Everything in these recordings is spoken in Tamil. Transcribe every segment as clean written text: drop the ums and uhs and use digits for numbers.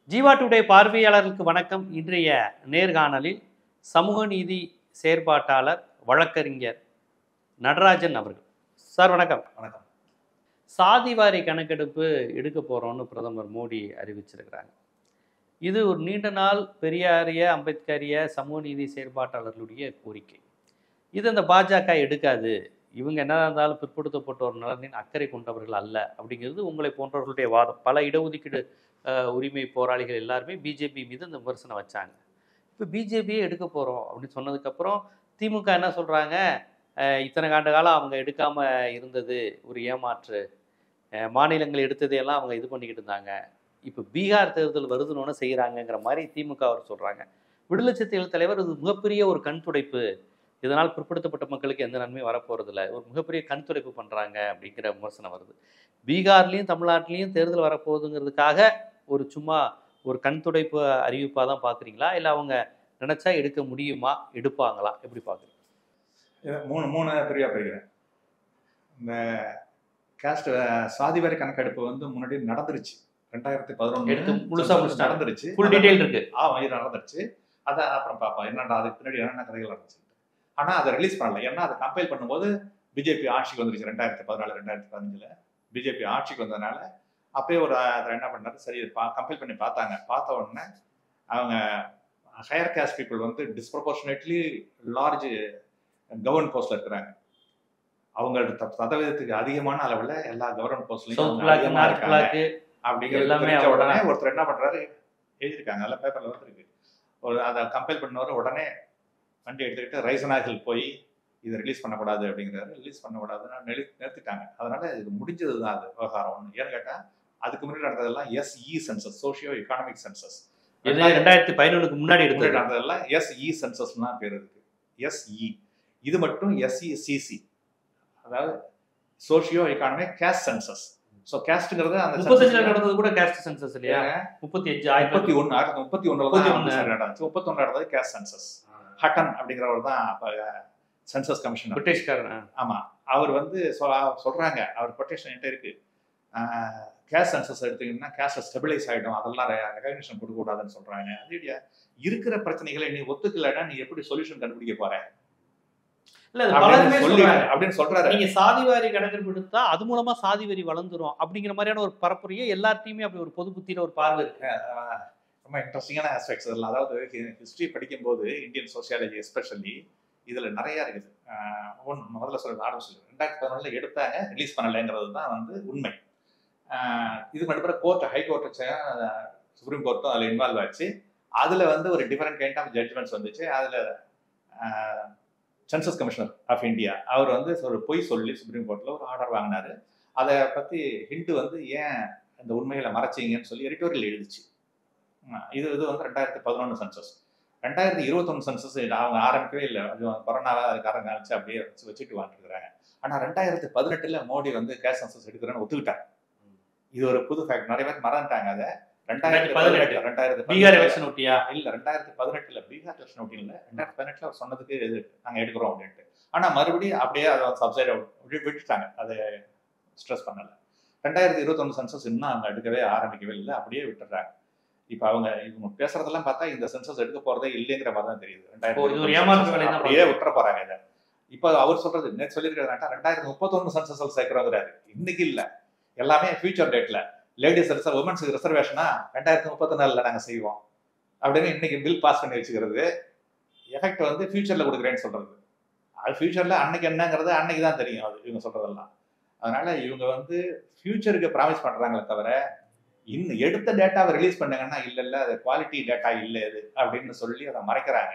ஜீவா டுடே பார்வையாளர்களுக்கு வணக்கம். இன்றைய நேர்காணலில் சமூக நீதி செயற்பாட்டாளர் வழக்கறிஞர் நடராஜன் அவர்கள். சார் வணக்கம். வணக்கம். சாதிவாரி கணக்கெடுப்பு எடுக்க போகிறோம்னு பிரதமர் மோடி அறிவிச்சிருக்கிறாங்க. இது ஒரு நீண்ட நாள் பெரியாரிய அம்பேத்கரிய சமூக நீதி செயற்பாட்டாளர்களுடைய கோரிக்கை. இது அந்த பாஜக எடுக்காது, இவங்க என்ன இருந்தாலும் பிற்படுத்தப்பட்டோர் நலனின் அக்கறை கொண்டவர்கள் அல்ல அப்படிங்கிறது உங்களை போன்றவர்களுடைய வாதம். பல இடஒதுக்கீடு உரிமை போராளிகள் எல்லாருமே பிஜேபி மீது இந்த விமர்சனம் வச்சாங்க. இப்போ பிஜேபியே எடுக்க போகிறோம் அப்படின்னு சொன்னதுக்கப்புறம் திமுக என்ன சொல்கிறாங்க, இத்தனை ஆண்டு காலம் அவங்க எடுக்காமல் இருந்தது ஒரு ஏமாற்று, மாநிலங்கள் எடுத்ததையெல்லாம் அவங்க இது பண்ணிக்கிட்டு இருந்தாங்க, இப்போ பீகார் தேர்தல் வருதுன்னு செய்கிறாங்கங்கிற மாதிரி திமுக அவர் சொல்கிறாங்க. விடுதலை சிறுத்தைகள் தலைவர் இது மிகப்பெரிய ஒரு கண் துடைப்பு, இதனால் பிற்படுத்தப்பட்ட மக்களுக்கு எந்த நன்மையும் வரப்போகிறதில்ல, ஒரு மிகப்பெரிய கண் துடைப்பு பண்ணுறாங்க அப்படிங்கிற விமர்சனம் வருது. பீகார்லேயும் தமிழ்நாட்டிலையும் தேர்தல் வரப்போகுதுங்கிறதுக்காக ஒரு சும்மா ஒரு கண் துடைப்பு அறிவிப்பாக தான் பார்க்குறீங்களா, இல்லை அவங்க நினச்சா எடுக்க முடியுமா, எடுப்பாங்களா, எப்படி பார்க்குறீங்க? மூணு பிரிவாக பிரிக்கிறேன். இந்த காஸ்ட் சாதிவாரி கணக்கெடுப்பு வந்து முன்னாடி நடந்துருச்சு. 2011 முழுசா நடந்துருச்சு. ஃபுல் டீடைல் இருக்கு. இது நடந்துருச்சு. அதை அப்புறம் பார்ப்போம் என்னடா அதுக்கு பின்னாடி என்னென்ன கதைகள் நடந்துச்சு. ஆனால் அதை ரிலீஸ் பண்ணல. ஏன்னா அதை கம்பைல் பண்ணும்போது பிஜேபி ஆட்சிக்கு வந்துருச்சு. 2014 2015 பிஜேபி ஆட்சிக்கு வந்ததுனால அப்பயே ஒரு என்ன பண்ணாரு, சரி கம்பைல் பண்ணி பார்த்தாங்க. பார்த்த உடனே அவங்க ஹையர் காஸ்ட் பீப்புள் வந்து டிஸ்ப்ரொபோர்ஷனேட்லி லார்ஜ் கவர்மெண்ட் போஸ்ட்ல இருக்கிறாங்க. அவங்களோட சதவீதத்துக்கு அதிகமான அளவில் எல்லா கவர்மெண்ட் போஸ்ட்லையும் இருக்காங்க அப்படிங்கிறது உடனே ஒருத்தர் என்ன பண்றாரு, எழுதியிருக்காங்க, அதெல்லாம் பேப்பர்ல வந்துருக்கு. ஒரு அதை கம்பைல் பண்ணவரை உடனே வண்டி எடுத்துக்கிட்டு ரைசனாகில் போய் இதை ரிலீஸ் பண்ணக்கூடாது அப்படிங்கிறாரு. ரிலீஸ் பண்ணக்கூடாதுன்னு நிறுத்திட்டாங்க. அதனால இது முடிஞ்சது தான் அது விவகாரம். ஒன்று ஏன்னு கேட்டால் அதுக்கு முன்னாடி நடந்ததெல்லாம் SE census, socio economic census. 2011 முன்னாடி நடந்ததெல்லாம் SE சென்சஸ் தான் பேர் இருக்கு. SE இது மட்டும் SECC, அதாவது socio economic caste census. So கேஸ்ட்ங்கிறது அந்த 35 நடந்தது கூட கேஸ்ட் சென்சஸ் இல்லையா? 31 நடந்துச்சு. 31 நடந்தது கேஸ்ட் சென்சஸ். ஹட்டன் அப்படிங்கிறவர் தான் சென்சஸ் கமிஷனர், பிரிட்டிஷ்காரன். ஆமா, அவர் வந்து சொல்றாங்க, அவர் கொட்டேஷன் என்கிட்ட இருக்கு, கேஸ்ட் சென்சஸ் எடுத்தீங்கன்னா கேஸ்ட் ஸ்டெபிலைஸ் ஆகிடும், அதெல்லாம் ரெகக்னிஷன் கொடுக்க கூடாதுன்னு சொல்றாங்க. அதே இருக்கிற பிரச்சனைகளை நீ ஒத்துக்கலைன்னா நீ எப்படி சொல்யூஷன் கண்டுபிடிக்க போற அப்படின்னு சொல்றாரு. நீங்க சாதிவாரி கணக்கெடுப்பு எடுத்தா அது மூலமா சாதி வரி வளர்ந்துரும் அப்படிங்கிற மாதிரியான ஒரு பரப்புரையே எல்லாத்தையுமே அப்படி ஒரு பொது புத்தியில ஒரு பார்வை இருக்கு. ரொம்ப இன்ட்ரெஸ்டிங்கான ஆஸ்பெக்ட்ஸ் இதெல்லாம். அதாவது ஹிஸ்டரி படிக்கும் போது இந்தியன் சோசியாலஜி எஸ்பெஷலி இதுல நிறைய இருக்குது. முதல்ல சொல்ல ஆரம்பிச்சு 2011 எடுத்தாங்க, ரிலீஸ் பண்ணலைங்கிறது தான் வந்து உண்மை. இதுக்கு நடுப்புற கோர்ட், ஹை கோர்ட், சுப்ரீம் கோர்ட்டும் அதில் இன்வால்வ் ஆச்சு. அதுல வந்து ஒரு டிஃபரெண்ட் கைண்ட் ஆஃப் ஜட்ஜ்மெண்ட்ஸ் வந்துச்சு. அதுல சென்சஸ் கமிஷனர் ஆஃப் இந்தியா அவர் வந்து ஒரு பொய் சொல்லி சுப்ரீம் கோர்ட்ல ஒரு ஆர்டர் வாங்கினாரு. அதை பத்தி ஹிண்ட் வந்து ஏன் இந்த உண்மைகளை மறைச்சிங்கன்னு சொல்லி எடிட்டோரியல் எழுதிச்சு. இது வந்து 2011 சென்சஸ். 2021 சென்சஸ் அவங்க ஆரம்பிக்கவே இல்லை. அது கொரோனாவை அதுக்காரங்க காமிச்சு அப்படியே வச்சுட்டு வந்துருக்குறாங்க. ஆனா 2018 மோடி வந்து கேஷ் சென்சஸ் எடுக்கிறேன்னு ஒத்துக்கிட்டாங்க. இது ஒரு புது ஃபேக்ட். நிறைய பேர் மறந்துட்டாங்க. அதை 2018 பீகார் எலெக்ஷன் ஒட்டியா இல்ல, 2018 பீகார் எலெக்ஷன் ஒட்டி இல்ல, 2018 அவர் சொன்னதுக்கு நாங்க எடுக்கிறோம் அப்படின்ட்டு. ஆனா மறுபடியும் அப்படியே அதை சப்சைட் விட்டுட்டாங்க, அதை ஸ்ட்ரெஸ் பண்ணல. 2021 சென்சஸ் இன்னும் அவங்க எடுக்கவே ஆரம்பிக்கவே இல்லை, அப்படியே விட்டுறாங்க. இப்ப இவங்க பேசுறதெல்லாம் பார்த்தா இந்த சென்சஸ் எடுக்க போறதே இல்லைங்கிற மாதிரி தான் தெரியுது. அப்படியே விட்டுற போறாங்க இதை. இப்ப அவர் சொல்றது நேற்று சொல்லியிருக்கிறதா 2031 சென்சஸ் சேர்க்கிறோங்கிறாரு. இன்னைக்கு இல்ல, எல்லாமே ஃபியூச்சர் டேட்ல. லேடிஸ் உமன்ஸ் ரிசர்வேஷனா 2034 நாங்க செய்வோம் அப்படின்னு இன்னைக்கு பில் பாஸ் பண்ணி வச்சுக்கிறது. எஃபெக்ட் வந்து ஃபியூச்சர்ல கொடுக்குறேன்னு சொல்றது. அது ஃபியூச்சர்ல அன்னைக்கு என்னங்கிறது அன்னைக்கு தான் தெரியும். அது இவங்க சொல்றதெல்லாம். அதனால இவங்க வந்து ஃபியூச்சருக்கு ப்ராமிஸ் பண்றாங்களே தவிர இன்னும் எடுத்த டேட்டாவை ரிலீஸ் பண்ணாங்கன்னா இல்ல அது குவாலிட்டி டேட்டா இல்லை அது அப்படின்னு சொல்லி அதை மறைக்கிறாங்க.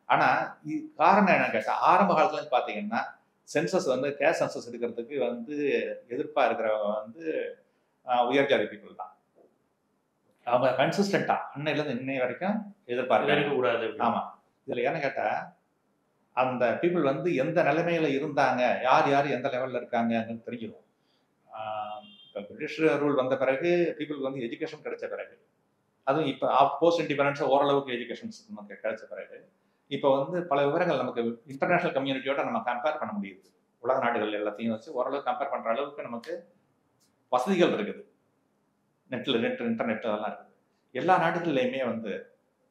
ஆனா காரணம் என்ன கேட்டா, ஆரம்ப காலத்துல பாத்தீங்கன்னா சென்சஸ் வந்து கேஷ் சென்சஸ் எடுக்கிறதுக்கு வந்து எதிர்ப்பா இருக்கிறவங்க வந்து உயர் ஜாதி பீப்புள் தான். அவங்க கன்சிஸ்டண்டா அன்னையில இருந்து இன்னை வரைக்கும் எதிர்பார்க்க கூடாது. ஆமா, இதுல என்ன கேட்டா அந்த பீப்புள் வந்து எந்த நிலைமையில இருந்தாங்க, யார் யார் எந்த லெவல்ல இருக்காங்கன்னு தெரிஞ்சிடும். இப்போ பிரிட்டிஷ் ரூல் வந்த பிறகு பீப்புளுக்கு வந்து எஜுகேஷன் கிடைச்ச பிறகு, அதுவும் இப்போ போஸ்ட் இண்டிபெண்டன்ஸ் ஓரளவுக்கு எஜுகேஷன்ஸ் நமக்கு கிடைச்ச பிறகு இப்போ வந்து பல விவரங்கள் நமக்கு இன்டர்நேஷனல் கம்யூனிட்டியோட நம்ம கம்பேர் பண்ண முடியுது. உலக நாடுகள் எல்லாத்தையும் வச்சு ஓரளவு கம்பேர் பண்ற அளவுக்கு நமக்கு வசதிகள் இருக்குது. இன்டர்நெட் அதெல்லாம் இருக்குது. எல்லா நாடுகள்லையுமே வந்து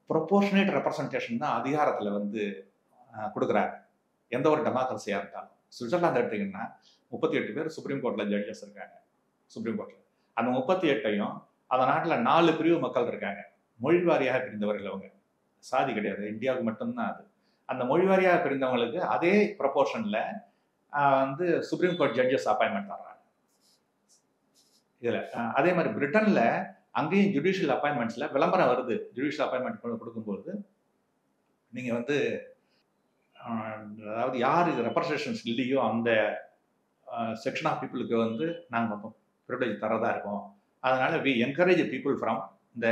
ப்ரொபோர்ஷனேட் ரெப்ரசன்டேஷன் தான் அதிகாரத்தில் வந்து கொடுக்குறாங்க, எந்த ஒரு டெமோக்ரஸியாக இருந்தாலும். சுவிட்சர்லாந்து எடுத்தீங்கன்னா 38 பேர் சுப்ரீம் கோர்ட்டில் ஜட்ஜஸ் இருக்காங்க. சுப்ரீம் கோர்ட்டில் அந்த 38ஐயும் அந்த நாட்டில் 4 பிரிவு மக்கள் இருக்காங்க. மொழி வாரியாக பிரிந்தவர்கள் அவங்க, சாதி கிடையாது, இந்தியாவுக்கு மட்டும்தான் அது. அந்த மொழி வாரியாக பிரிந்தவங்களுக்கு அதே ப்ரொபோர்ஷனில் வந்து சுப்ரீம் கோர்ட் ஜட்ஜஸ் அப்பாயின்மெண்ட் தர்றாங்க. இதில் அதே மாதிரி பிரிட்டனில் அங்கேயும் ஜுடிஷியல் அப்பாயின்மெண்ட்ஸில் விளம்பரம் வருது. ஜுடிஷியல் அப்பாயின்மெண்ட் கொடுக்கும்போது நீங்கள் வந்து அதாவது யார் இது ரெப்ரசன்டேஷன்ஸ் இல்லையோ அந்த செக்ஷன் ஆஃப் பீப்புளுக்கு வந்து நாங்கள் ப்ரிவிலேஜ் தரதா இருக்கோம். அதனால we encourage people from the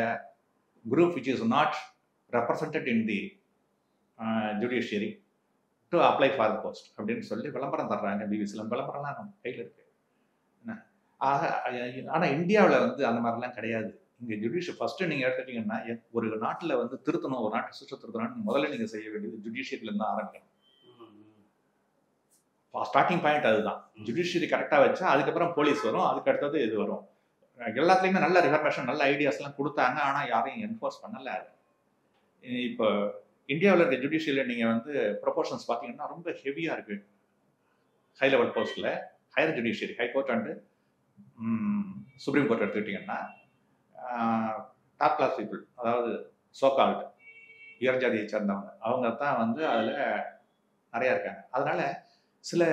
group which is not represented in the judiciary to apply for the post அப்படின்னு சொல்லி விளம்பரம் தர்றாங்க. பிபிசியில் விளம்பரம்லாம் நம்ம கையில் இருக்கு. ஆனால் இந்தியாவில் வந்து அந்த மாதிரிலாம் கிடையாது. இங்கே ஜுடிஷியல் ஃபர்ஸ்ட்டு நீங்கள் எடுத்துட்டீங்கன்னா ஒரு நாட்டில் வந்து திருத்தணும், ஒரு நாட்டு சிஸ்டம் திருத்தணும்னு முதல்ல நீங்கள் செய்ய வேண்டியது ஜுடிஷியரிலேருந்து தான் ஆரம்பிக்கணும். ஸ்டார்டிங் பாயிண்ட் அதுதான். ஜுடிஷியரி கரெக்டாக வச்சா அதுக்கப்புறம் போலீஸ் வரும், அதுக்கு அடுத்தது இது வரும். எல்லாத்துலேயுமே நல்ல ரிஃபர்மேஷன் நல்ல ஐடியாஸ்லாம் கொடுத்தாங்க, ஆனால் யாரையும் என்ஃபோர்ஸ் பண்ணலை. அது இப்போ இந்தியாவில் இருக்க ஜுடிஷியரியில் நீங்கள் வந்து ப்ரொபோர்ஷன்ஸ் பார்த்தீங்கன்னா ரொம்ப ஹெவியாக இருக்குது. ஹை லெவல் போஸ்ட்டில் higher judiciary, high court and supreme court எடுத்துக்கிட்டிங்கன்னா டாப் கிளாஸ் பீப்புள், அதாவது சோகால்டு உயர் ஜாதியை சேர்ந்தவங்க, அவங்க தான் வந்து அதில் நிறையா இருக்காங்க. அதனால சில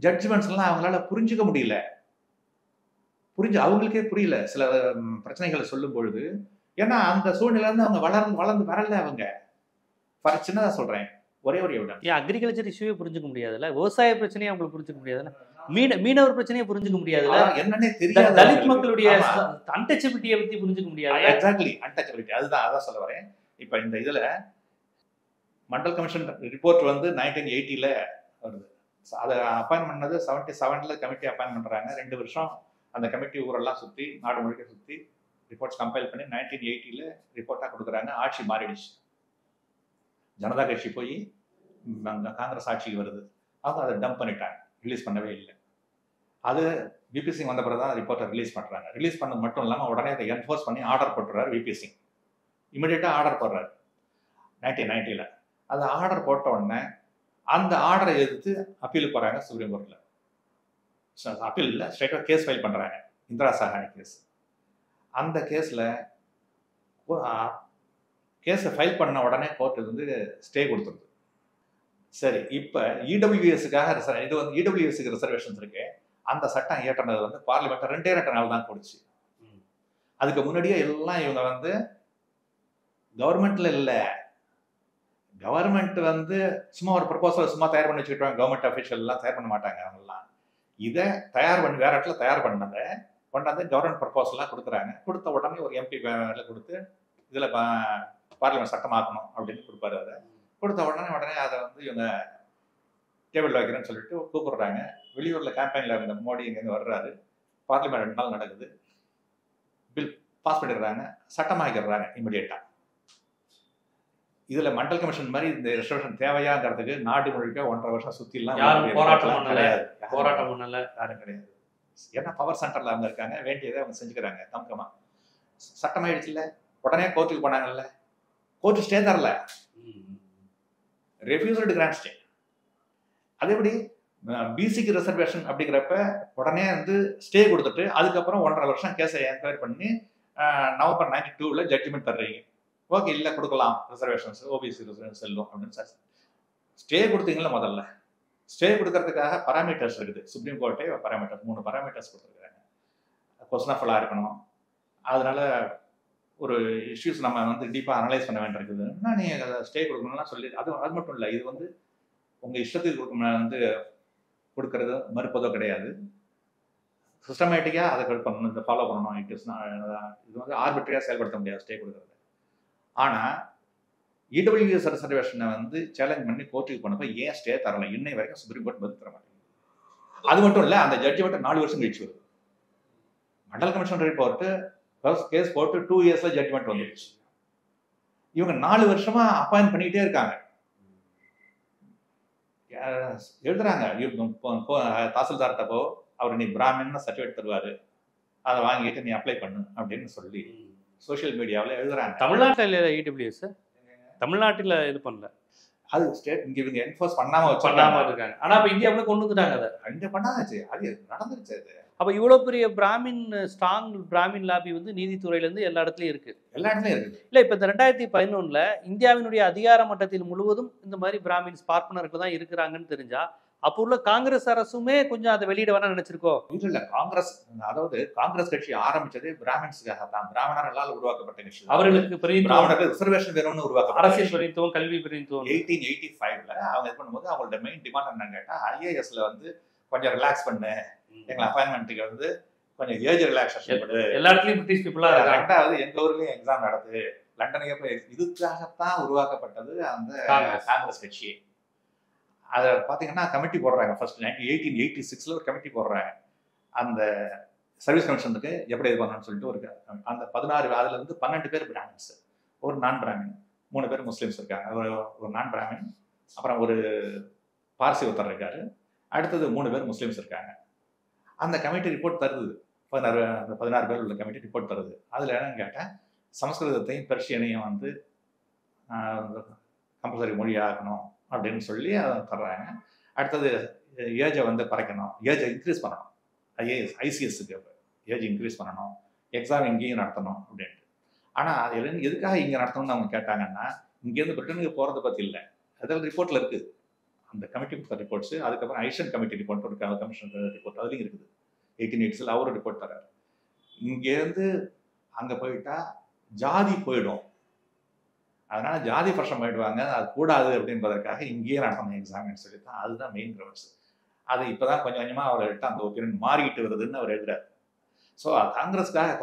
ஜட்ஜ்மெண்ட்ஸ்லாம் அவங்களால புரிஞ்சுக்க முடியல, அவங்களுக்கே புரியல சில பிரச்சனைகளை சொல்லும் பொழுது. ஏன்னா அந்த சூழ்நிலையிலேருந்து அவங்க வளர்ந்து வரல. அவங்க சின்னதாக சொல்கிறேன், ஒரே ஒரு எவிடன்ஸ். ஏன் அக்ரிகல்ச்சர் இஷ்யூவே புரிஞ்சுக்க முடியாதுல்ல, விவசாய பிரச்சனையை அவங்களுக்கு புரிஞ்சுக்க முடியாதுல்ல, மீனவர் பிரச்சனையை புரிஞ்சுக்க முடியாதுல்ல, என்னன்னே தெரியாது, தலித் மக்களுடைய அன்டச்சபிலிட்டியை பற்றி புரிஞ்சுக்க முடியாது. எக்ஸாக்ட்லி, அன்டச்சபிலிட்டி, அதான் சொல்ல வரேன். இப்போ இந்த இதில் மண்டல் கமிஷன் ரிப்போர்ட் வந்து 1980 வருது. அதை அப்பாயின் பண்ணது 77 கமிட்டி அப்பாயின் பண்ணுறாங்க. 2 வருஷம் அந்த கமிட்டி ஊரெல்லாம் சுற்றி, நாடு முழுக்க சுற்றி ரிப்போர்ட்ஸ் கம்பைல் பண்ணி 1980 ரிப்போர்ட்டாக கொடுக்குறாங்க. ஆட்சி மாறிடுச்சு, ஜனதா கட்சி போய் காங்கிரஸ் ஆட்சிக்கு வருது. அவங்க அதை டம்ப் பண்ணிட்டாங்க, ரிலீஸ் பண்ணவே இல்லை. அது விபி சிங் வந்த பிறகு தான் ரிப்போர்ட்டை ரிலீஸ் பண்ணுறாங்க. ரிலீஸ் பண்ணது மட்டும் இல்லாமல் உடனே அதை என்ஃபோர்ஸ் பண்ணி ஆர்டர் போட்டுறாரு விபி சிங். இமிடியேட்டாக ஆர்டர் போடுறாரு 1990. அது ஆர்டர் போட்ட உடனே அந்த ஆர்டரை எதிர்த்து அப்பீலுக்கு போகிறாங்க சுப்ரீம் கோர்ட்டில். அப்பீல் இல்லை, ஸ்ட்ரைட்டாக கேஸ் ஃபைல் பண்ணுறாங்க, இந்திரா சஹானி கேஸ். அந்த கேஸை ஃபைல் பண்ண உடனே கோர்ட்டு வந்து ஸ்டே கொடுத்துருது. சரி, இப்போ இடபிள்யூஎஸ்க்காக இது வந்து இடபிள்யூஎஸ்க்கு ரிசர்வேஷன்ஸ் இருக்கு. அந்த சட்டம் ஏற்றினது வந்து பார்லிமெண்ட் 2 நாள் தான் போடுச்சு. அதுக்கு முன்னாடியே எல்லாம் இவங்க வந்து கவர்மெண்ட்ல இல்லை, கவர்மெண்ட் வந்து சும்மா ஒரு ப்ரொபோசல் சும்மா தயார் பண்ணி வச்சுக்கிட்டாங்க. கவர்மெண்ட் அஃபிஷியல் எல்லாம் தயார் பண்ண மாட்டாங்க. அவங்கெல்லாம் இதை தயார் பண்ணி வேற இடத்துல தயார் பண்ணதை கொண்டாந்து கவர்மெண்ட் ப்ரொபோசல்லாம் கொடுக்குறாங்க. கொடுத்த உடனே ஒரு எம்பி கொடுத்து இதில் பார்லிமெண்ட் சட்டமாக்கணும் அப்படின்னு கொடுப்பாரு. அதை கொடுத்த உடனே அதை வந்து இவங்க டேபிள் வைக்கிறேன்னு சொல்லிட்டு கூப்பிடுறாங்க. வெளியூரில் கேம்பெயினில் இருந்த மோடி இங்கேருந்து வர்றாரு. பார்லிமெண்ட் 2 நாள் நடக்குது. பில் பாஸ் பண்ணிடுறாங்க, சட்டமாக்கிடுறாங்க இமிடியேட்டாக. இதில் மண்டல் கமிஷன் மாதிரி இந்த ரிசர்வேஷன் தேவையாங்கிறதுக்கு நாடு முழுக்க 1.5 வருஷம் சுற்றிலாம் போராட்டம் கிடையாது. யாரும் கிடையாது. ஏன்னா பவர் சென்டரில் அவங்க இருக்காங்க, வேண்டியதை அவங்க செஞ்சுக்கிறாங்க தம்கமாக. சட்டமாயிடுச்சு இல்லை, உடனே கோர்ட்டுக்கு போனாங்கல்ல, கோர்ட்டு ஸ்டே தரல, ரெஃப்யூஸ்டு கிராண்ட் ஸ்டே. அதே எப்படி பிசிக்கு ரிசர்வேஷன் அப்படிங்கிறப்ப உடனே வந்து ஸ்டே கொடுத்துட்டு அதுக்கப்புறம் 1.5 வருஷம் கேஸை என்கொயரி பண்ணி நவம்பர் 92 ஜட்ஜ்மெண்ட் தர்றீங்க. ஓகே, இல்லை கொடுக்கலாம் ரிசர்வேஷன்ஸ், ஓபிசி ரிசர்வேஷன் செல்லும் அப்படின்னு சார் ஸ்டே கொடுத்தீங்களா. முதல்ல ஸ்டே கொடுக்கறதுக்காக பராமீட்டர்ஸ் இருக்குது. சுப்ரீம் கோர்ட்டே 3 பராமீட்டர்ஸ் கொடுத்துருக்காங்க. கொஸ்டின் ஆஃப் லா இருக்கணும், அதனால ஒரு இஷ்யூஸ் நம்ம வந்து டீப்பாக அனலைஸ் பண்ண வேண்டியிருக்குதுன்னா நீங்கள் அதை ஸ்டே கொடுக்கணும்னா சொல்லி அது மட்டும் இல்லை, இது வந்து உங்கள் இஷ்டத்துக்கு வந்து கொடுக்கறது மறுப்பதோ கிடையாது. சிஸ்டமேட்டிக்காக அதை பண்ணணும், இந்த ஃபாலோ பண்ணணும். இது வந்து ஆர்பிட்ரியாக செயல்படுத்த முடியாது ஸ்டே கொடுக்கறது. ஆனால் இடபிள்யூஎஸ் ரிசர்வேஷனை வந்து சேலஞ்ச் பண்ணி கோர்ட்டுக்கு போனப்போ ஏன் ஸ்டே தரல, இன்னை வரைக்கும் சுப்ரீம் கோர்ட் பதில் தர மாட்டேங்குது. அது மட்டும் இல்லை, அந்த ஜட்ஜ்மெண்ட் 4 வருஷம் கழிச்சு வருது. மண்டல் கமிஷன் ரிப்போர்ட்டு கேஸ் போட்டு 2 இயர்ஸ்ல ஜட்ஜ்மெண்ட் வந்துடுச்சு. இவங்க 4 வருஷமா அப்பாயின்ட் பண்ணிக்கிட்டே இருக்காங்க, எழுதுறாங்க. தாசில்தார்கிட்ட போ, அவர் நீ பிராமின்னு சர்டிஃபிகேட் தருவாரு, அதை வாங்கிட்டு நீ அப்ளை பண்ணு அப்படின்னு சொல்லி சோஷியல் மீடியாவில் எழுதுறாங்க. தமிழ்நாட்டில் இல்லை இடபிள்யூஎஸ், தமிழ்நாட்டில் இது பண்ணல, அது ஸ்டேட் இங்கே இவங்க என்ஃபோர்ஸ் பண்ணாம இருக்காங்க. ஆனா இப்ப இந்தியாவில் கொண்டு வந்துட்டாங்க. அதை இங்க பண்ணாச்சு, அது நடந்துருச்சு. அது அப்ப இவ்வளவு பெரிய பிராமின் ஸ்ட்ராங் பிராமின் லாபி வந்து நீதித்துறையில இருந்து எல்லா இடத்துலயும் இருக்கு, எல்லா இடத்துலயும் இருக்கு. இல்ல இப்ப இந்த 2011 இந்தியாவினுடைய அதிகார மட்டத்தில் முழுவதும் இந்த மாதிரி பிராமின்ஸ் பார்ப்பனர்கள் தான் இருக்கிறாங்கன்னு தெரிஞ்சா அப்போ உள்ள காங்கிரஸ் அரசுமே கொஞ்சம் அதை வெளியிட வேணா நினைச்சிருக்கோம். இல்ல காங்கிரஸ், அதாவது காங்கிரஸ் கட்சி ஆரம்பிச்சது பிராமின்ஸ்க்காக தான், பிராமணர்களால் உருவாக்கப்பட்ட கட்சி. அவர்களுக்கு பிராமணர்கள் ரிசர்வேஷன் வேணும்னு உருவாக்கப்பட்ட அரசியல் பிரதித்துவம், கல்வி பிரதித்துவம். 1885ல அவங்க இது பண்ணும்போது அவங்களோட மெயின் டிமாண்ட் என்னன்னு கேட்டா, ஐஏஎஸ்ல வந்து கொஞ்சம் ரிலாக்ஸ் பண்ணு, எங்க அப்பாயின்மெண்ட்டுக்கு வந்து கொஞ்சம் ஏஜ் ரிலாக்ஸேஷன் பண்ணு. எல்லா இடத்துலயும் பிரிட்டிஷ் பீப்புளா இருக்காங்க. ரெண்டாவது எங்க ஊர்லயும் எக்ஸாம் நடக்குது, லண்டனுக்கு போய் இதுக்காகத்தான் உருவாக்கப்பட்டது அந்த காங்கிரஸ் கட்சி. அதை பார்த்தீங்கன்னா கமிட்டி போடுறாங்க. ஃபர்ஸ்ட் 1886ல ஒரு கமிட்டி போடுறாங்க. அந்த சர்வீஸ் கமிஷனுக்கு எப்படி இது பண்ணணும்னு சொல்லிட்டு ஒரு அந்த 16 அதுல இருந்து 12 பேர் பிராமின்ஸ், ஒரு நான் பிராமின், 3 பேர் முஸ்லீம்ஸ் இருக்காங்க. ஒரு நான் பிராமின், அப்புறம் ஒரு பார்சி ஒருத்தர் இருக்காரு, அடுத்தது 3 பேர் முஸ்லீம்ஸ் இருக்காங்க. அந்த கமிட்டி ரிப்போர்ட் தருது, 16 பேர் உள்ள கமிட்டி ரிப்போர்ட் தருது. அதில் என்னன்னு கேட்டால் சமஸ்கிருதத்தையும் பெர்ஷியனையும் வந்து கம்பல்சரி மொழியாகணும் அப்படின்னு சொல்லி அதை தர்றாங்க. அடுத்தது ஏஜை வந்து குறைக்கணும், ஏஜை இன்க்ரீஸ் பண்ணணும், ஐசிஎஸ்க்கு ஏஜ் இன்க்ரீஸ் பண்ணணும், எக்ஸாம் இங்கேயும் நடத்தணும் அப்படின்ட்டு. ஆனால் அது எதுக்காக இங்கே நடத்தணும்னு அவங்க கேட்டாங்கன்னா, இங்கேருந்து பிரிட்டனுக்கு போகிறத பற்றி இல்லை, அதில் ரிப்போர்ட்டில் இருக்குது அந்த கமிட்டி கொடுத்த ரிப்போர்ட்ஸு. அதுக்கப்புறம் ஐஷன் கமிட்டி ரிப்போர்ட் ஒரு கமிஷன் ரிப்போர்ட் அதுலேயும் இருக்குது. 1880 அவரும் ரிப்போர்ட் தர்றாரு. இங்கேருந்து அங்கே போயிட்டா ஜாதி போயிடும், அதனால ஜாதி பிரச்சனை போயிடுவாங்க, அது கூடாது அப்படின்றதுக்காக இங்கேயே நடத்தணும் எக்ஸாம்னு சொல்லி தான். அதுதான் மெயின் கிரவுண்ட்ஸ். அது இப்போதான் கொஞ்சம் கொஞ்சமாக அவர்கிட்ட அந்த ஒப்பீனியன் மாறிக்கிட்டு வருதுன்னு அவர் எழுதுறாரு. ஸோ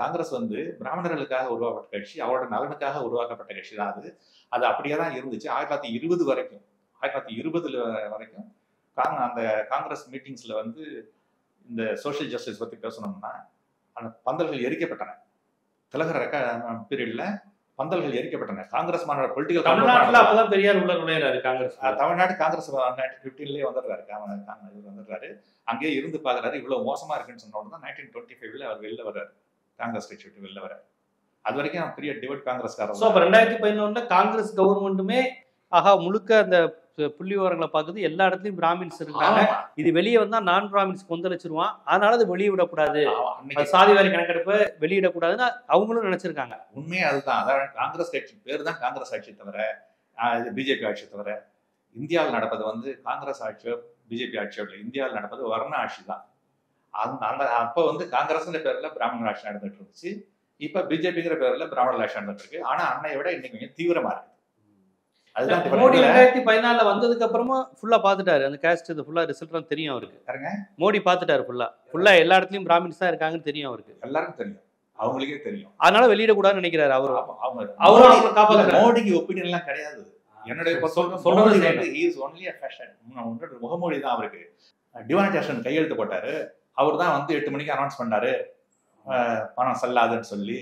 காங்கிரஸ் வந்து பிராமணர்களுக்காக உருவாக்கப்பட்ட கட்சி, அவரோட நலனுக்காக உருவாக்கப்பட்ட கட்சி தான் அது. அது அப்படியே தான் இருந்துச்சு 1920 வரைக்கும். 1920 வரைக்கும் அந்த காங்கிரஸ் மீட்டிங்ஸில் வந்து இந்த சோஷியல் ஜஸ்டிஸ் பற்றி பேசணும்னா அந்த பந்தல்கள் எரிக்கப்பட்டன. திலகர் பீரியட்ல பந்தல்கள் எரிக்கப்பட்டன. காங்கிரஸ் மாநாடு பொலிட்டிக்கல் தமிழ்நாட்டில் அப்பதான் பெரியார் உள்ள நுழையிறாரு காங்கிரஸ். தமிழ்நாடு காங்கிரஸ் 1915 வந்துடுறாரு. அங்கேயே இருந்து பாக்குறாரு, இவ்வளவு மோசமா இருக்குன்னு சொன்னோம் தான் 1925 அவர் வெளில வர்றாரு, காங்கிரஸ் கட்சி விட்டு வெளில வர்றாரு. அது வரைக்கும் பெரிய டிவைட் காங்கிரஸ்காரர். 2011 காங்கிரஸ் கவர்மெண்ட்டுமே ஆகா முழுக்க அந்த புள்ளி விவரங்களை பார்க்குது, எல்லா இடத்துலயும் பிராமின்ஸ் இருக்காங்க, இது வெளியே வந்தா நான் பிராமின்ஸ் கொந்தளிச்சிருவான், அதனால அது வெளியே விடக்கூடாது, சாதிவாரி கணக்கெடுப்பை வெளியிடக்கூடாதுன்னு அவங்களும் நினைச்சிருக்காங்க. உண்மையே அதுதான். அதாவது காங்கிரஸ் கட்சி பேர் தான் காங்கிரஸ் ஆட்சி தவிர பிஜேபி ஆட்சி தவிர, இந்தியாவில் நடப்பது வந்து காங்கிரஸ் ஆட்சியோ பிஜேபி ஆட்சியோ இல்லை, இந்தியாவில் நடப்பது வர்ண ஆட்சி தான். அந்த அப்போ வந்து காங்கிரஸ்ங்கிற பேர்ல பிராமணர் ஆட்சி நடந்துட்டு இருந்துச்சு, இப்ப பிஜேபிங்கிற பேர்ல பிராமணர் ஆட்சி நடந்துட்டு இருக்கு. ஆனா அன்னையை விட இன்னைக்கு கொஞ்சம் தீவிரமா இருக்கு. அதுதான் மோடி 2014 வந்ததுக்கு அப்புறமா ஃபுல்லா பாத்துட்டாரு, அந்த காஸ்ட் இது ஃபுல்லா ரிசல்ட்லாம் தெரியும் அவருக்கு. மோடி பாத்துட்டாரு ஃபுல்லா எல்லா இடத்துலயும் பிராமின்ஸ் தான் இருக்காங்கன்னு தெரியும் அவருக்கு, எல்லாருக்கும் தெரியும், அவங்களுக்கே தெரியும். அதனால வெளியிடக்கூடாதுன்னு நினைக்கிறாரு அவரு. மோடிக்கு ஒப்பீனியன் எல்லாம் கிடையாது. என்னுடைய முகமொழி தான் அவருக்கு. டிமானிட்டேஷன் கையெழுத்து போட்டாரு, அவர் தான் வந்து 8 மணிக்கு அனௌன்ஸ் பண்ணாரு பணம் செல்லாதுன்னு சொல்லி.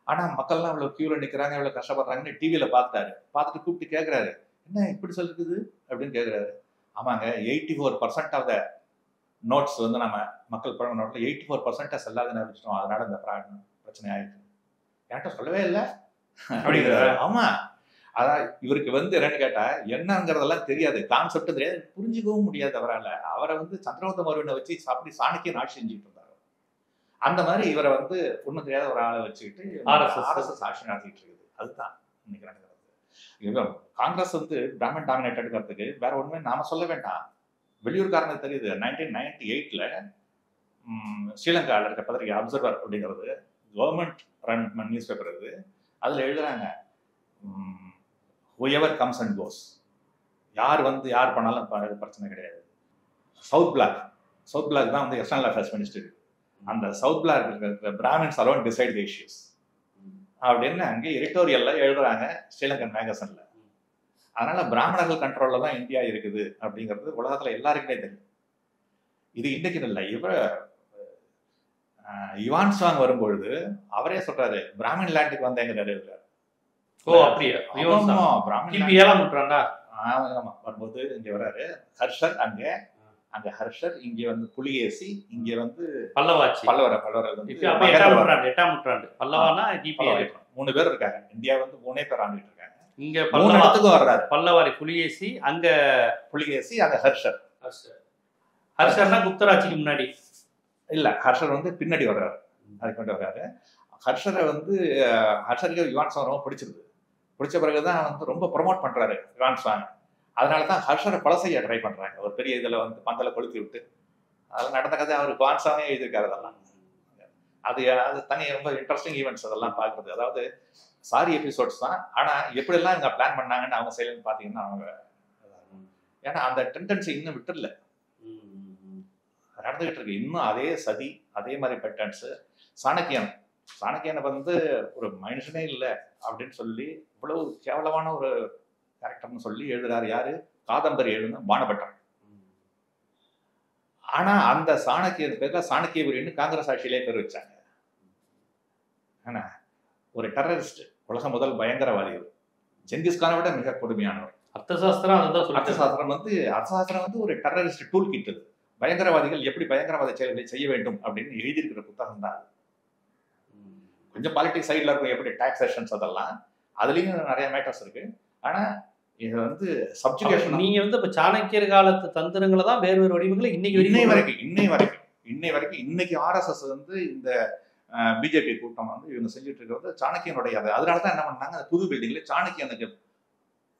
ஆனா மக்கள்லாம் இவ்வளவு கியூல நிக்கிறாங்க, இவ்வளவு கஷ்டப்படுறாங்கன்னு டிவியில பார்த்துட்டு கூப்பிட்டு கேட்கிறாரு, என்ன இப்படி சொல்லுது அப்படின்னு கேட்கிறாரு. ஆமாங்க, 84% ஆஃப் த நோட்ஸ் வந்து நம்ம மக்கள் பழங்க நோட்ல 84% செல்லாதுன்னு அறிவிச்சிட்டோம், அதனால இந்த பிரச்சனை ஆயிடுச்சு. என்கிட்ட சொல்லவே இல்லை அப்படிங்கிறாரு. ஆமா, அதான் இவருக்கு வந்து என்னன்னு கேட்டா என்னங்கிறதெல்லாம் தெரியாது, கான்செப்ட் தெரியாது, புரிஞ்சுக்கவும் முடியாது அவரால். அவரை வந்து சந்திரகுப்த மௌரியனை வச்சு அப்படி சாணக்கியன் ஆட்சி செஞ்சுட்டு இருந்தார். அந்த மாதிரி இவரை வந்து ஒன்றும் தெரியாத ஒரு ஆளை வச்சுக்கிட்டு ஆர்எஸ்எஸ் ஆட்சி நடத்திட்டு இருக்குது. அதுதான் இன்னைக்கு நடக்கிறது. காங்கிரஸ் வந்து பிராமன் டாமினேட்டடுங்கிறதுக்கு வேற ஒண்ணுமே நாம சொல்ல வேண்டாம், வெளியூர்காரனுக்கு தெரியுது. 1998ல ஸ்ரீலங்காவில் இருக்க பத்திரிகை அப்சர்வர் அப்படிங்கிறது கவர்மெண்ட் ரன் நியூஸ் பேப்பர் இது. அதுல எழுதுறாங்க, whoever comes and goes, யார் வந்து யார் பண்ணாலும் பிரச்சனை கிடையாது. சவுத் பிளாக் தான் வந்து எக்ஸ்டர்னல் அஃபேர்ஸ் மினிஸ்டர். அந்த சவுத் பிளாக் இருக்கிற பிராமின்ஸ் அலோன் டிசைட் தி இஷ்யூஸ் அப்படின்னு அங்கே எடிட்டோரியல்ல எழுதுறாங்க ஸ்ரீலங்கன் மேகசின்ல. அதனால பிராமணர்கள் கண்ட்ரோல்ல தான் இந்தியா இருக்குது அப்படிங்கிறது உலகத்துல எல்லாருக்குமே தெரியும். இது இன்னைக்கு இல்லை, யுவான் சாங் வரும்பொழுது அவரே சொல்றாரு, பிராமின் லேண்டுக்கு வந்து எங்க எழுதுறாரு. வரும்போது இங்க வர்றாரு ஹர்ஷர், அங்கே அங்க ஹர்ஷர், இங்க வந்து புலிகேசி, இங்க வந்து பல்லவாச்சி. பல்லவர் வந்து இப்ப அப்ப 8ஆம் நூற்றாண்டு. பல்லவானா கிபி 3 பேர் இருக்காங்க. இந்தியா வந்து 3 பேர் ஆண்டுட்டு இருக்காங்க. இங்க 3 இடத்துக்கும் வர்றாரு. பல்லவாரி புலிகேசி, அங்க புலிகேசி, அங்க ஹர்ஷர். ஹர்ஷர்னா குப்தராட்சிக்கு முன்னாடி இல்ல, ஹர்ஷர் வந்து பின்னாடி வர்றாரு. அதுக்கு கொண்டு வர்றாரு. ஹர்ஷரை வந்து ஹர்ஷருக்கு யுவான் சாங் ரொம்ப பிடிச்சிருக்கு. பிடிச்ச பிறகுதான் வந்து ரொம்ப ப்ரொமோட் பண்றாரு யுவான் சாங். அதனாலதான் ஹர்ஷரை கொலை செய்ய ட்ரை பண்றாங்க. ஒரு பெரிய இதுல வந்து பந்தல கொளுத்தி விட்டு அதெல்லாம் நடந்த கதை அவர் யுவான் சாங்கே எழுதியிருக்காரு. அதெல்லாம் அது தனி ரொம்ப இன்ட்ரெஸ்டிங் ஈவெண்ட்ஸ் அதெல்லாம் பார்க்குறது. அதாவது சாரி எபிசோட்ஸ் தான். ஆனா எப்படிலாம் இங்க பிளான் பண்ணாங்கன்னு அவங்க சைடுன்னு பாத்தீங்கன்னா அவங்க, ஏன்னா அந்த டெண்டன்சி இன்னும் விட்டுல நடந்துகிட்டு இருக்கு. இன்னும் அதே சதி, அதே மாதிரி பேட்டர்ன்ஸ். சாணக்கியனை வந்து ஒரு மனுஷனே இல்லை அப்படின்னு சொல்லி இவ்வளவு கேவலமான ஒரு கேரக்டர்னு சொல்லி எழுதுறாரு. யாரு? காதம்பரி எழுதுன பானபட்டர். ஆனா அந்த சாணக்கியன் பேர்ல சாணக்கியபுரின்னு காங்கிரஸ் ஆட்சியிலே பேர் வச்சாங்க. ஆனா ஒரு டெரரிஸ்ட், உலக முதல் பயங்கரவாதி. ஜெங்கிஸ்கானை விட மிக கொடுமையானவர். அர்த்தசாஸ்திரம் வந்து ஒரு டெரரிஸ்ட் டூல் கிட். அது பயங்கரவாதிகள் எப்படி பயங்கரவாத செயல்களை செய்ய வேண்டும் அப்படின்னு எழுதியிருக்கிற புத்தகம் தான். கொஞ்சம் பாலிட்டிக்ஸ் சைட்ல இருக்கும், எப்படி டாக்ஸேஷன்ஸ் அதெல்லாம், அதுலயும் நிறைய மேட்டர்ஸ் இருக்கு. ஆனா இது வந்து சப்ஜுகேஷன். நீங்க வந்து இப்ப சாணக்கியர் காலத்து தந்திரங்களை தான் வேறு வடிவங்களை இன்னை வரைக்கும் இன்னைக்கு ஆர்எஸ்எஸ் வந்து இந்த பிஜேபி கூட்டம் வந்து இவங்க செஞ்சுட்டு இருக்கிறது சாணக்கியனுடைய. அதனாலதான் என்ன பண்ணாங்க, புது பில்டிங்ல சாணக்கியனுக்கு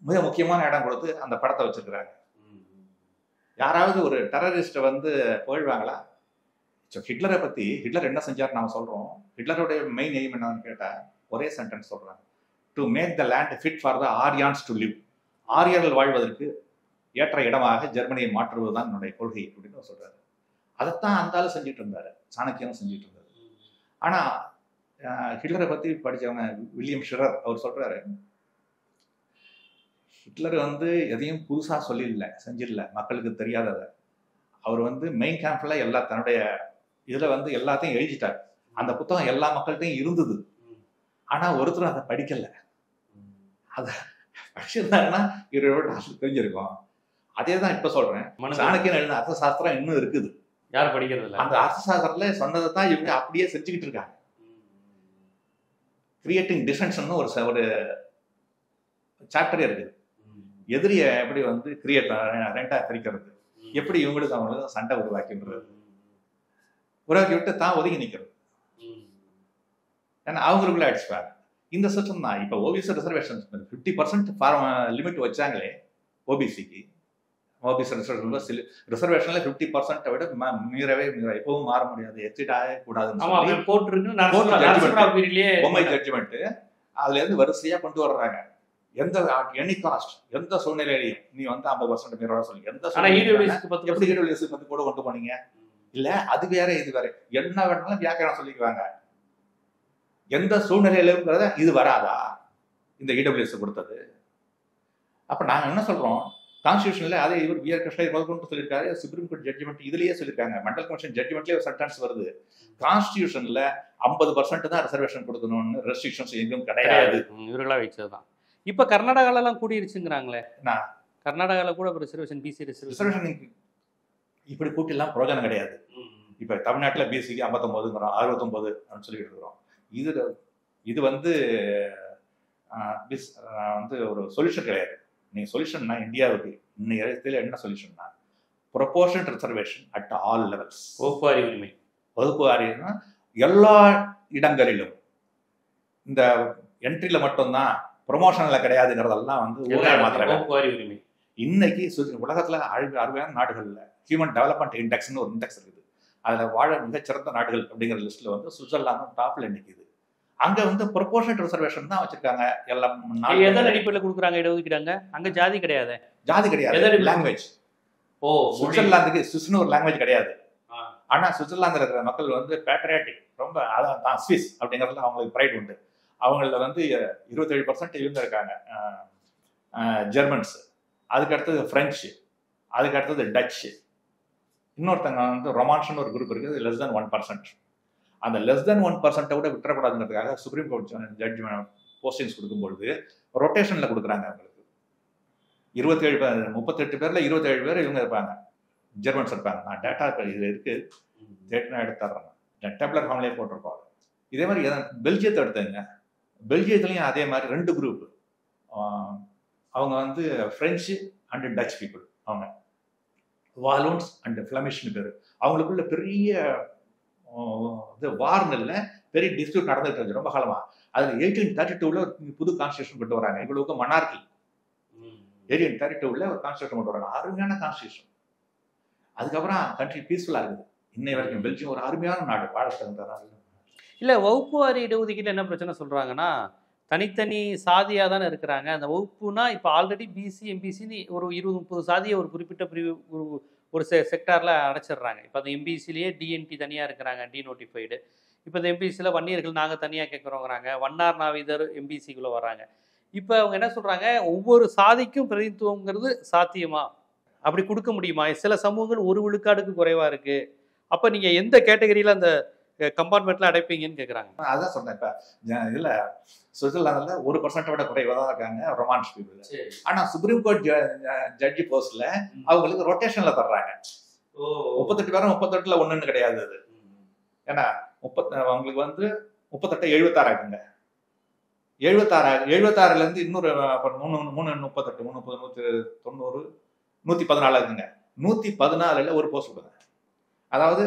மிக முக்கியமான இடம் கொடுத்து அந்த படத்தை வச்சிருக்கிறாங்க. யாராவது ஒரு டெரரிஸ்ட வந்து போயிடுவாங்களா? ஹிட்லரை பத்தி, ஹிட்லர் என்ன செஞ்சார் நாம சொல்றோம். ஹிட்லருடைய மெயின் எய்ம் என்னன்னு கேட்டா ஒரே சென்டென்ஸ் சொல்றாங்க, to make the land fit for the Aryans to live. ஆரியர்கள் வாழ்வதற்கு ஏற்ற இடமாக ஜெர்மனியை மாற்றுவதுதான் என்னுடைய கொள்கை அப்படின்னு சொல்றாரு. அதைத்தான் அந்த ஆளு செஞ்சுட்டு இருந்தாரு, சாணக்கியனும் செஞ்சுட்டு இருந்தாரு. ஆனா ஹிட்லரை பத்தி படிச்சவங்க வில்லியம் ஷிரர் அவர் சொல்றாரு, ஹிட்லர் வந்து எதையும் புதுசா சொல்லிடல, செஞ்சிடல, மக்களுக்கு தெரியாதத. அவர் வந்து மெயின் கேம்ப்ல எல்லா தன்னுடைய இதுல வந்து எல்லாத்தையும் எழுதிட்டார். அந்த புத்தகம் எல்லா மக்கள்கிட்டையும் இருந்தது. ஆனா ஒருத்தரும் அதை படிக்கல. அத படிச்சிருந்தாங்கன்னா 20 வருஷம் தெரிஞ்சிருக்கும். அதே தான் இப்ப சொல்றேன். சாணக்கியன் எழுதின அர்த்தசாஸ்திரம் இன்னும் இருக்குது. யாரும் படிக்கிறது இல்லை. அந்த அர்த்தசாஸ்திரத்துல சொன்னதை தான் இவங்க அப்படியே செஞ்சுக்கிட்டு இருக்காங்க. கிரியேட்டிங் டிஃபென்ஸ்னு ஒரு சாப்டரே இருக்குது. எதிரிய எப்படி வந்து கிரியேட் ரெண்டா பிரிக்கிறது, எப்படி இவங்களுக்கு அவங்களுக்கு சண்டை உருவாக்கி விட்டு தான் ஒதுங்கி நிற்கிறது. ஏன்னா அவங்களுக்குள்ள அடிச்சுப்பாங்க. இந்த சிஸ்டம் தான் இப்ப ஓபிசி ரிசர்வேஷன் 50% லிமிட் வச்சாங்களே ஓபிசிக்கு. ஓபிசி ரிசர்வேஷன்ல 50% விட மீறவே எப்பவும் மாற முடியாது, எக்ஸிட் ஆக கூடாதுன்னு பொம்மை ஜட்ஜ்மெண்ட் அதுல இருந்து வரிசையா கொண்டு வர்றாங்க. எந்த எனி காஸ்ட், எந்த சூழ்நிலையிலையும் நீ வந்து 50% மீறோட சொல்லி எந்த எப்படி கூட கொண்டு போனீங்க இல்ல, அது வேற இது வேற, என்ன வேணாலும் வியாக்கியானம் சொல்லிக்குவாங்க. எந்த சூழ்நிலையிலும் இது வராதா இந்த இடபிள்யூஎஸ் கொடுத்தது? அப்ப நாங்க என்ன சொல்றோம், கான்ஸ்டியூஷன்ல அதே இவர் வி ஆர் கிருஷ்ணா முதற்கொண்டு சொல்லியிருக்காரு, சுப்ரீம் கோர்ட் ஜட்ஜ்மெண்ட் இதுலயே சொல்லியிருக்காங்க, மண்டல் கமிஷன் ஜட்ஜ்மெண்ட்லயே ஒரு சென்டென்ஸ் வருது, கான்ஸ்டியூஷன்ல 50% தான் ரிசர்வேஷன் கொடுக்கணும்னு ரெஸ்ட்ரிக்ஷன்ஸ் எங்கும் கிடையாது. இவர்களா வச்சதுதான். இப்ப கர்நாடகால எல்லாம் கூடிருச்சுங்கிறாங்களே. கர்நாடகால கூட ரிசர்வேஷன், பிசி ரிசர்வேஷன் இப்படி கூட்டிலாம் பிரயோஜனம் கிடையாது. இப்ப தமிழ்நாட்டுல பிசிக்கு 59 69 சொல்லிட்டு இருக்கிறோம். இது வந்து ஒரு சொல்யூஷன் கிடையாது. நீங்க சொல்யூஷன்னா இந்தியாவுக்கு இன்னைய இடத்துல என்ன சொல்யூஷன்னா proportional reservation at all levels. வகுப்புவாரி உரிமை. வகுப்புவாரின்னா எல்லா இடங்களிலும், இந்த என்ட்ரியில மட்டும்தான், ப்ரொமோஷன்ல கிடையாதுங்கிறதெல்லாம் வந்து இன்னைக்கு உலகத்துல அருமையான நாடுகள்ல ஹியூமன் டெவலப்மெண்ட் இண்டெக்ஸ்னு ஒரு இண்டெக்ஸ் இருக்குது. அதுல வாழ மிகச்சிறந்த நாடுகள் அப்படிங்கிற லிஸ்ட்ல வந்து சுவிட்சர்லாந்தும் டாப்ல நிக்குது. அங்க வந்து ப்ரொபோர்ஷனல் ரிசர்வேஷன் தான் வச்சிருக்காங்க. எல்லாம் எதன் அடிப்படையில் கொடுக்குறாங்க இடஒதுக்கீடு? அங்க ஜாதி கிடையாது. லாங்குவேஜ். சுவிட்சர்லாந்துக்கு சுவிஸ்னு ஒரு லாங்குவேஜ் கிடையாது. ஆனா சுவிட்சர்லாந்துல இருக்கிற மக்கள் வந்து பேட்ரியாட்டிக், ரொம்ப அதான் ஸ்விஸ் அப்படிங்கிறதுல அவங்களுக்கு ப்ரைட் உண்டு. அவங்கள வந்து 27% இவங்க இருக்காங்க ஜெர்மன்ஸ், அதுக்கு அடுத்தது பிரெஞ்சு, அதுக்கு அடுத்தது டச்சு, இன்னொருத்தங்க வந்து ரொமான்ஸ்னு ஒரு குரூப் இருக்குது, <1%. அந்த <1% விட விட்டுறக்கூடாதுங்கிறதுக்காக சுப்ரீம் கோர்ட் ஜட்ஜ் போஸ்டிங்ஸ் கொடுக்கும்பொழுது ரொட்டேஷன்ல கொடுக்குறாங்க. அவங்களுக்கு 38 பேர்ல 27 பேர் இவங்க இருப்பாங்க, ஜெர்மன்ஸ் இருப்பாங்க. நான் டேட்டா இது இருக்கு, டேட்டா எடுத்து தர்றேன், டேப்லர் ஃபார்ம்லேயே போட்டிருக்கோம். இதே மாதிரி பெல்ஜியத்தை எடுத்துங்க. பெல்ஜியத்துலையும் அதே மாதிரி 2 குரூப். அவங்க வந்து ஃப்ரெஞ்சு அண்ட் டச் பீப்புள். அவங்க வாலூன்ஸ் அண்ட் ஃப்ளமிஷ்னு பேர். அவங்களுக்குள்ள பெரிய வார்னு இல்லை, பெரிய டிஸ்பியூட் நடந்துட்டு இருக்கு ரொம்ப காலமா. அதில் 1832 புது கான்ஸ்டியூஷன் கொண்டு வராங்க. இவங்களுக்கு மனார்கி. 1832 ஒரு கான்ஸ்டியூஷன் கொண்டு வராங்க, அருமையான கான்ஸ்டியூஷன். அதுக்கப்புறம் கண்ட்ரி பீஸ்ஃபுல்லாக இருக்குது இன்னை வரைக்கும். பெல்ஜியம் ஒரு அருமையான நாடு, வாழ தகுந்த நாடு. இல்லை, வகுப்பு வாரி இடஒதுக்கீடு என்ன பிரச்சனை சொல்கிறாங்கன்னா, தனித்தனி சாதியாக தானே இருக்கிறாங்க. அந்த வகுப்புனா இப்போ ஆல்ரெடி பிசி எம்பிசின்னு ஒரு 20-30 சாதியை ஒரு குறிப்பிட்ட பிரிவு ஒரு செக்டாரில் அடைச்சிடுறாங்க. இப்போ அந்த எம்பிசிலேயே டிஎன்டி தனியாக இருக்கிறாங்க, டிநோட்டிஃபைடு. இப்போ இந்த எம்பிசியில் வன்னியர்கள் நாங்கள் தனியாக கேட்குறோங்கிறாங்க, வண்ணார் நாவிதர் எம்பிசிக்குள்ளே வராங்க. இப்போ அவங்க என்ன சொல்கிறாங்க, ஒவ்வொரு சாதிக்கும் பிரதிநிதித்துவங்கிறது சாத்தியமா, அப்படி கொடுக்க முடியுமா? சில சமூகங்கள் 1 விழுக்காடுக்கு குறைவாக இருக்குது. அப்போ நீங்கள் எந்த கேட்டகரியில் அந்த கம்பார்ட்மெண்ட்ல அடைப்பீங்கன்னு கேட்குறாங்க. அதான் சொன்னேன். இப்போ இதில் சுவிட்சர்லாந்தில் 1% விட குறைவாக தான் இருக்காங்க ரொமான்ஸ் பீப்புள். ஆனால் சுப்ரீம் கோர்ட் ஜட்ஜி போஸ்ட்ல அவங்களுக்கு ரொட்டேஷன்ல தர்றாங்க. 38 பேரும் 38ல் 1ன்னு கிடையாது அது. ஏன்னா அவங்களுக்கு வந்து 38 76 ஆகுங்க. 76 இன்னொரு 3 38 3 190 114 ஆகுங்க. 114ல் ஒரு போஸ்ட் கொடுங்க. அதாவது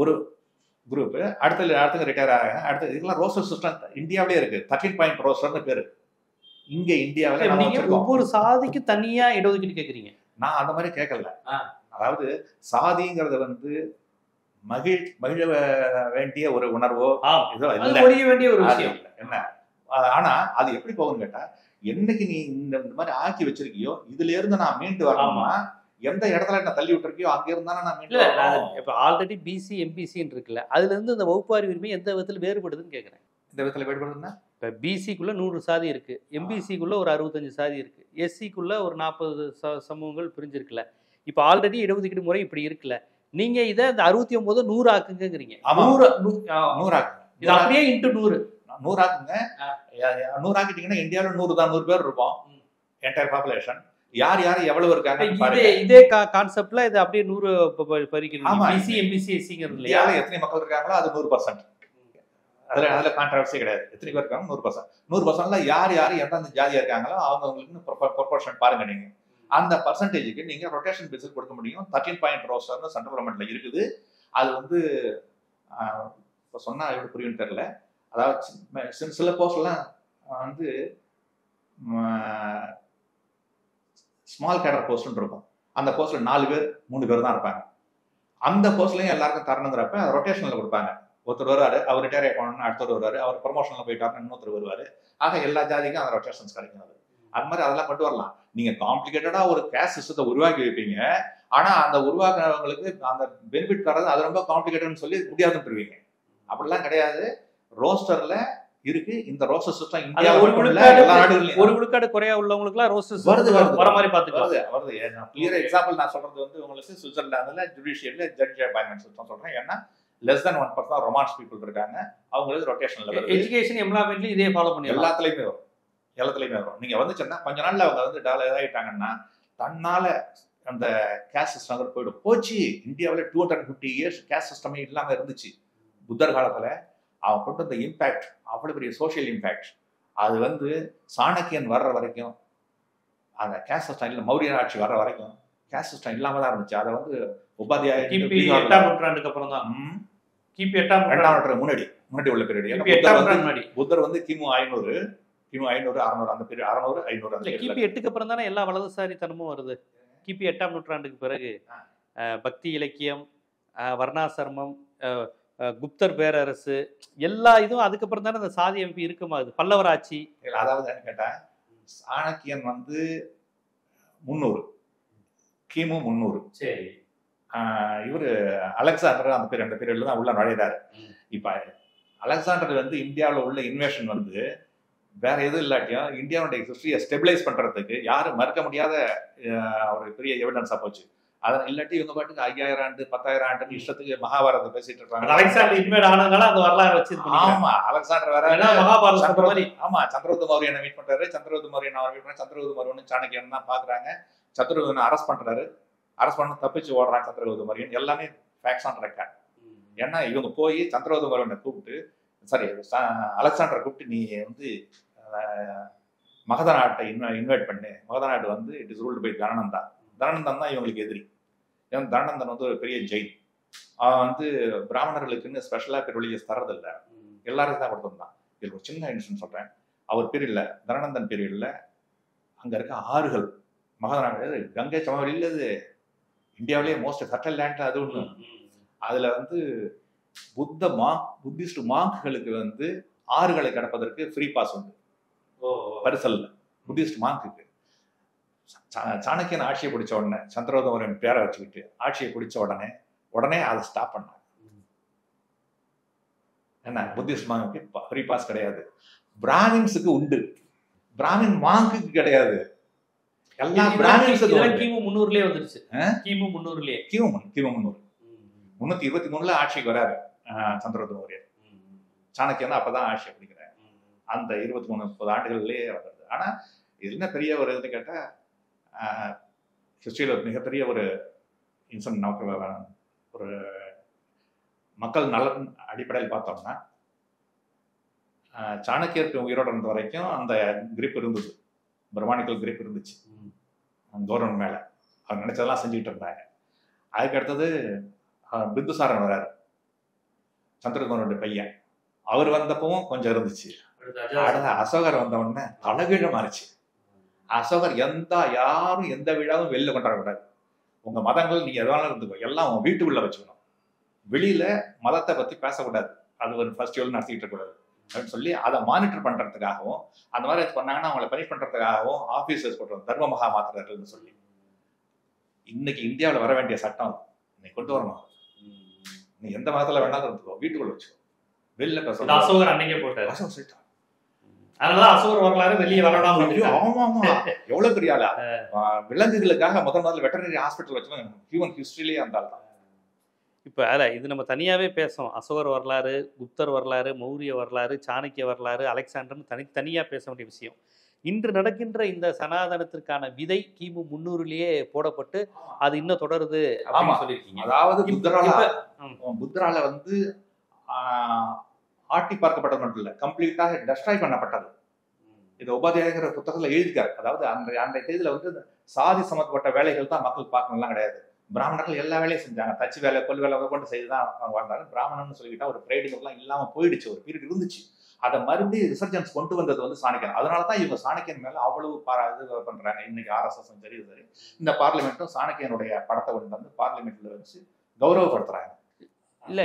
ஒரு குரூப் அடுத்த ரிட்டையர் ஆகிறாங்க. அடுத்து இதெல்லாம் ரோஸ்டர் சிஸ்டம் இந்தியாவிலே இருக்கு. 13 பாயிண்ட் ரோஸ்டர்னு பேரு. இங்க இந்தியாவில் ஒவ்வொரு சாதிக்கும் தனியா இடஒதுக்கீடு கேட்குறீங்க. நான் அந்த மாதிரி கேட்கல. அதாவது சாதிங்கிறது வந்து மகிழ வேண்டிய ஒரு உணர்வோ வேண்டிய ஒரு விஷயம் என்ன. ஆனா அது எப்படி போகும்னு கேட்டா, என்னைக்கு நீ இந்த மாதிரி ஆக்கி வச்சிருக்கியோ இதுல இருந்து நான் மீண்டு வரணுமா, எந்த இடத்துல என்ன தள்ளி விட்டுருக்கியோ அங்க இருந்தானே நான் மீண்டு. இப்ப ஆல்ரெடி பிசி எம்பிசின்னு இருக்குல்ல, அதுல இருந்து இந்த வகுப்பாரி உரிமை எந்த விதத்துல வேறுபடுதுன்னு கேட்கிறேன். இந்த விதத்துல வேறுபடுதுன்னா, இப்ப பிசிக்குள்ள 100 சாதி இருக்கு, எம்பிசிக்குள்ள ஒரு 65 சாதி இருக்கு, எஸ்சிக்குள்ள ஒரு 40 சமூகங்கள் பிரிஞ்சிருக்குல்ல. இப்ப ஆல்ரெடி இடஒதுக்கீடு முறை இப்படி இருக்குல்ல, நீங்க இதை இந்த 69 100 ஆக்குங்கிறீங்க. 100 ஆக்குங்க. இது அப்படியே இன்டு 100 ஆக்குங்க. 100 ஆக்கிட்டீங்கன்னா இந்தியாவில் 100 பேர் இருப்போம், என்டையர் பாப்புலேஷன். யார் எவ்வளவு இருக்காங்க இதே கான்செப்ட்ல இது அப்படியே 100 பறிக்கணும். பிசி எம்பிசி எஸ்சிங்கிறது இல்லையா? எத்தனை மக்கள் இருக்காங்களோ அது 100%. அதுல கான்ட்ரவர்சி கிடையாது. எத்தனை பேர் இருக்காங்க 100%. 100%ல யார் எந்தெந்த ஜாதியா இருக்காங்களோ அவங்களுக்கு ப்ரொபோர்ஷன் பாருங்க. நீங்க அந்த பர்சன்டேஜுக்கு நீங்க ரொட்டேஷன் பேசிஸ் கொடுக்க முடியும். 13 பாயிண்ட் ரோஸ்டர்னு சென்ட்ரல் கவர்மெண்ட்ல இருக்குது. அது வந்து இப்போ சொன்னா எப்படி புரியும்னு தெரியல. அதாவது சில போஸ்ட்லாம் வந்து ஸ்மால் கேடர் போஸ்ட்னு இருக்கும். அந்த போஸ்ட்ல 4 பேர் 3 பேர் தான் இருப்பாங்க. அந்த போஸ்ட்லயும் எல்லாருக்கும் தரணுங்கிறப்ப ரொட்டேஷன்ல கொடுப்பாங்க. ஒருத்தர் வருவாரு, அவர் ரிட்டையர் ஆகணும்னு அடுத்தவர் வருவாரு, அவர் ப்ரொமோஷன்ல போயிட்டாருன்னு இன்னொருத்தர் வருவாரு. ஆக எல்லா ஜாதிக்கும் அந்த ரொட்டேஷன்ஸ் கிடைக்கும். அது மாதிரி அதெல்லாம் கொண்டு வரலாம். நீங்க காம்ப்ளிகேட்டடா ஒரு கேஸ்ட் சிஸ்டத்தை உருவாக்கி வைப்பீங்க. ஆனா அந்த உருவாக்குறவங்களுக்கு அந்த பெனிஃபிட் தரது அது ரொம்ப காம்ப்ளிகேட்டட்னு சொல்லி முடியாதுன்னு சொல்லுவீங்க. அப்படிலாம் கிடையாது. ரோஸ்டர்ல இருக்கு. இந்த ரோஸ்டர் சிஸ்டம் இந்தியா ஒரு விழுக்காடு குறையா உள்ளவங்களுக்குலாம் ரோஸ்டர் வருது வர மாதிரி பாத்துக்கலாம். வருது. கிளியர் எக்ஸாம்பிள் நான் சொல்றது வந்து உங்களுக்கு சுவிட்சர்லாந்துல ஜுடிஷியல்ல ஜட்ஜ் அப்பாயின்மெண்ட் சிஸ்டம் சொல்றேன். ஏன்னா less than 1% ரொமான்ஸ் பீப்புள் இருக்காங்க. அவங்களுக்கு ரொட்டேஷன்ல வருது. எஜுகேஷன் எம்ப்ளாய்மெண்ட்ல இதே ஃபாலோ பண்ணி எல்லாத்துலயுமே வரும். நீங்க வந்துச்சுன்னா கொஞ்ச நாள்ல அவங்க வந்து டாலர் இதாயிட்டாங்கன்னா தன்னால அந்த கேஸ்ட் சிஸ்டம் போயிடும். போச்சு. இந்தியாவில் 250 இயர்ஸ் கேஸ்ட் சிஸ்டமே இல்லாம இருந்துச்சு. புத்தர் காலத்துல அவன் கொண்டு வந்த இம்பாக்ட் அவ்வளவு பெரிய சோசியல் இம்பாக்ட். அது வந்து சாணக்கியன் வர்ற வரைக்கும், அந்த கேஸ்ட் சிஸ்டம் இல்லை, மௌரிய ஆட்சி வர்ற வரைக்கும் கேஸ்ட் சிஸ்டம் இல்லாம தான் இருந்துச்சு. அதை வந்து உபாத்தியாய கிபி 8ஆம் நூற்றாண்டுக்கு அப்புறம் தான், கிபி 8ஆம் நூற்றாண்டு முன்னாடி உள்ள பீரியட். புத்தர் வந்து கிமு 500 600 அந்த பீரியட் 600 500 அந்த கிபி 8க்கு அப்புறம் தானே எல்லா வலதுசாரித்தனமும் வருது. கிபி 8ஆம் நூற்றாண்டுக்கு பிறகு பக்தி இலக்கியம், வர்ணாசிரமம், குப்தர் பேரரசு எல்லா இதுவும் அதுக்கப்புறம் தானே அந்த சாதி அமைப்பு இருக்குமா? அது பல்லவர் ஆட்சி. அதாவது கேட்டா சாணக்கியன் வந்து 300 கிமு 300. சரி. இவரு அலெக்சாண்டர் அந்த பீரியட்ல தான் உள்ள நுழையிறாரு. இப்ப அலெக்சாண்டர் வந்து இந்தியாவில் உள்ள இன்வேஷன் வந்து வேற எதுவும் இல்லாட்டியும் இந்தியாவுடைய ஹிஸ்டரியை ஸ்டெபிலைஸ் பண்றதுக்கு யாரும் மறுக்க முடியாத ஒரு பெரிய எவிடன்ஸா போச்சு. அதான் இல்லாட்டி இவங்க பாட்டுக்கு 5000 ஆண்டு 10,000 ஆண்டு இஷ்டத்துக்கு மகாபாரதம் பேசிட்டு இருக்காங்க. அலெக்சாண்டர் இன்வேட் ஆனதால அந்த வரலாறு வச்சு. ஆமா, அலெக்சாண்டர் வேற மகாபாரதம் மாதிரி. ஆமா, சந்திரகுப்த மௌரியனை மீட் பண்றாரு. சந்திரகுப்த மௌரியன் சந்திரகுப்த மௌரியன் சாணக்கியன் தான் பாக்குறாங்க. சந்திரகுப்தனை அரெஸ்ட் பண்றாரு. அரசு பண்ண தப்பிச்சு ஓடுறான் சந்திரகுப்த மௌரியன், எல்லாமே ஃபேக்ட்ஸ் ஆன் ரெக்கார்ட். ஏன்னா இவங்க போய் சந்திரகுப்த மௌரியனை கூப்பிட்டு, சாரி அலெக்சாண்டரை கூப்பிட்டு, நீ வந்து மகத நாட்டை இன்வைட் பண்ணு, மகத நாடு வந்து it is ruled by Dhanananda. தனநந்தன் தான் இவங்களுக்கு எதிரி. ஏன்னா தனநந்தன் வந்து ஒரு பெரிய ஜெயின். அவன் வந்து பிராமணர்களுக்குன்னு ஸ்பெஷலாக ப்ரிவிலேஜஸ் தரதில்லை, எல்லாருக்கும் தான் கொடுத்துருந்தான். இதில் ஒரு சின்ன இன்சிடென்ட் சொல்கிறேன். அவர் பீரியட்ல, தனநந்தன் பீரியட்ல அங்கே இருக்க ஆறுகள், மகத நாடு கங்கை சமவெளி இல்லை, இது இந்தியாவிலேயே மோஸ்ட் ஃபர்டைல் லேண்ட் அது ஒன்று. அதில் வந்து புத்திஸ்ட் மாங்குகளுக்கு வந்து ஆறுகளை கடப்பதற்கு ஃப்ரீ பாஸ் உண்டு, பரிசல் புத்திஸ்ட் மாங்குக்கு. சாணக்கியன் ஆட்சியை பிடிச்ச உடனே, சந்திரகுப்த மௌரியன் பேரை வச்சுக்கிட்டு ஆட்சியை பிடிச்ச உடனே அதை ஸ்டாப் பண்ணாங்க. என்ன, புத்திஸ்ட் மாங்குக்கு ஃப்ரீ பாஸ் கிடையாது, பிராமின்ஸுக்கு உண்டு, பிராமின் மாங்குக்கு கிடையாது. எல்லாம் பிராமின்ஸுக்கு. கிமு 300லயே வந்துருச்சு. கிமு 300லயே, கிமு 300 323 ஆட்சிக்கு வராரு சந்திரகுப்த மௌரியர். சாணக்கியன் அப்பதான் ஆட்சியை பிடிக்கிறார். அந்த 23-30 ஆண்டுகள்லயே வருது. ஆனா இது என்ன பெரிய ஒரு இது கேட்டா, ஹிஸ்டரியில் மிகப்பெரிய ஒரு இன்சிடென்ட் நமக்கு ஒரு மக்கள் நலன் அடிப்படையில் பார்த்தோம்னா, சாணக்கியருக்கு உயிரோடு இருந்த வரைக்கும் அந்த கிரிப் இருந்தது, பிரமாணிக்கல் கிரிப் இருந்துச்சு கவர்மெண்ட் மேல. அவர் நினைச்சதெல்லாம் செஞ்சுக்கிட்டு இருந்தாங்க. அதுக்கு அடுத்தது பிந்துசாரன் வராரு, சந்திரகுப்தனுடைய பையன். அவர் வந்தப்பவும் கொஞ்சம் இருந்துச்சு. அடுத்த அசோகர் வந்த உடனே தலைகீழ மாறிச்சு. அசோகர் யாரும் எந்த விழாவும் வெளியில கொண்டாடக்கூடாது, உங்க மதங்கள் நீங்க எதனாலும் இருந்துக்கோ, எல்லாம் உங்க வீட்டுக்குள்ள வச்சுக்கணும், வெளியில மதத்தை பத்தி பேசக்கூடாது, அது ஒரு ஃபெஸ்டிவல் நடத்திட்டு இருக்கக்கூடாது அப்படின்னு சொல்லி அதை மானிட்டர் பண்றதுக்காகவும், அந்த மாதிரி பண்ணாங்கன்னா அவங்களை பனிஷ் பண்றதுக்காகவும் ஆபீசர்ஸ் போட்டுருவோம், தர்ம மகா மாத்திரர்கள்னு சொல்லி. இன்னைக்கு இந்தியாவில் வர வேண்டிய சட்டம் இன்னைக்கு கொண்டு வரணும். நீ எந்த மதத்துல வேணாலும் இருந்துக்கோ, வீட்டுக்குள்ள வச்சுக்கோ, வெளியில பேச. அசோகர் அன்னைக்கே போட்டாரு. அதனால அசோகர் வரலாறு வெளியே வரலாம். ஆமா ஆமா, எவ்வளவு பெரிய ஆளா. விலங்குகளுக்காக முதல்ல வெட்டரினரி ஹாஸ்பிட்டல் வச்சு ஹியூமன் ஹிஸ்டரியிலேயே அந்த ஆள் தான். இப்போ இது நம்ம தனியாகவே பேசோம். அசோகர் வரலாறு, குப்தர் வரலாறு, மௌரிய வரலாறு, சாணக்கிய வரலாறு, அலெக்சாண்டர்னு தனித்தனியாக பேச வேண்டிய விஷயம். இன்று நடக்கின்ற இந்த சனாதனத்திற்கான விதை கிமு 300லயே போடப்பட்டு அது இன்னும் தொடருது அப்படின்னு சொல்லியிருக்கீங்க. அதாவது புத்தரால வந்து ஆட்டி பார்க்கப்பட்டது மட்டும் இல்லை, கம்ப்ளீட்டாக டெஸ்ட்ராய் பண்ணப்பட்டது. இது உபாத்தியாயங்கிற புத்தகத்துல எழுதிக்காரு. அதாவது அந்த தேதியில வந்து சாதி சம்பந்தப்பட்ட வேலைகள் தான் மக்கள் பார்க்கணும்லாம் கிடையாது. பிராமணர்கள் எல்லா வேலையும் செஞ்சாங்க, தச்சு வேலை, கொல் வேலை கொண்டு செய்துதான் அவங்க வாழ்ந்தாங்க. பிராமணன் சொல்லிக்கிட்டா ஒரு ப்ரைடுலாம் இல்லாம போயிடுச்சு, ஒரு பீரியட் இருந்துச்சு. அதை மறுபடியும் ரிசர்ஜன்ஸ் கொண்டு வந்தது வந்து சாணக்கியன். அதனாலதான் இவங்க சாணக்கியன் மேல அவ்வளவு இது பண்றாங்க. இன்னைக்கு RSS சரி சரி இந்த பார்லிமெண்ட்டும் சாணக்கியனுடைய படத்தை கொண்டு வந்து பார்லிமெண்ட்ல வச்சு கௌரவப்படுத்துறாங்க. இல்ல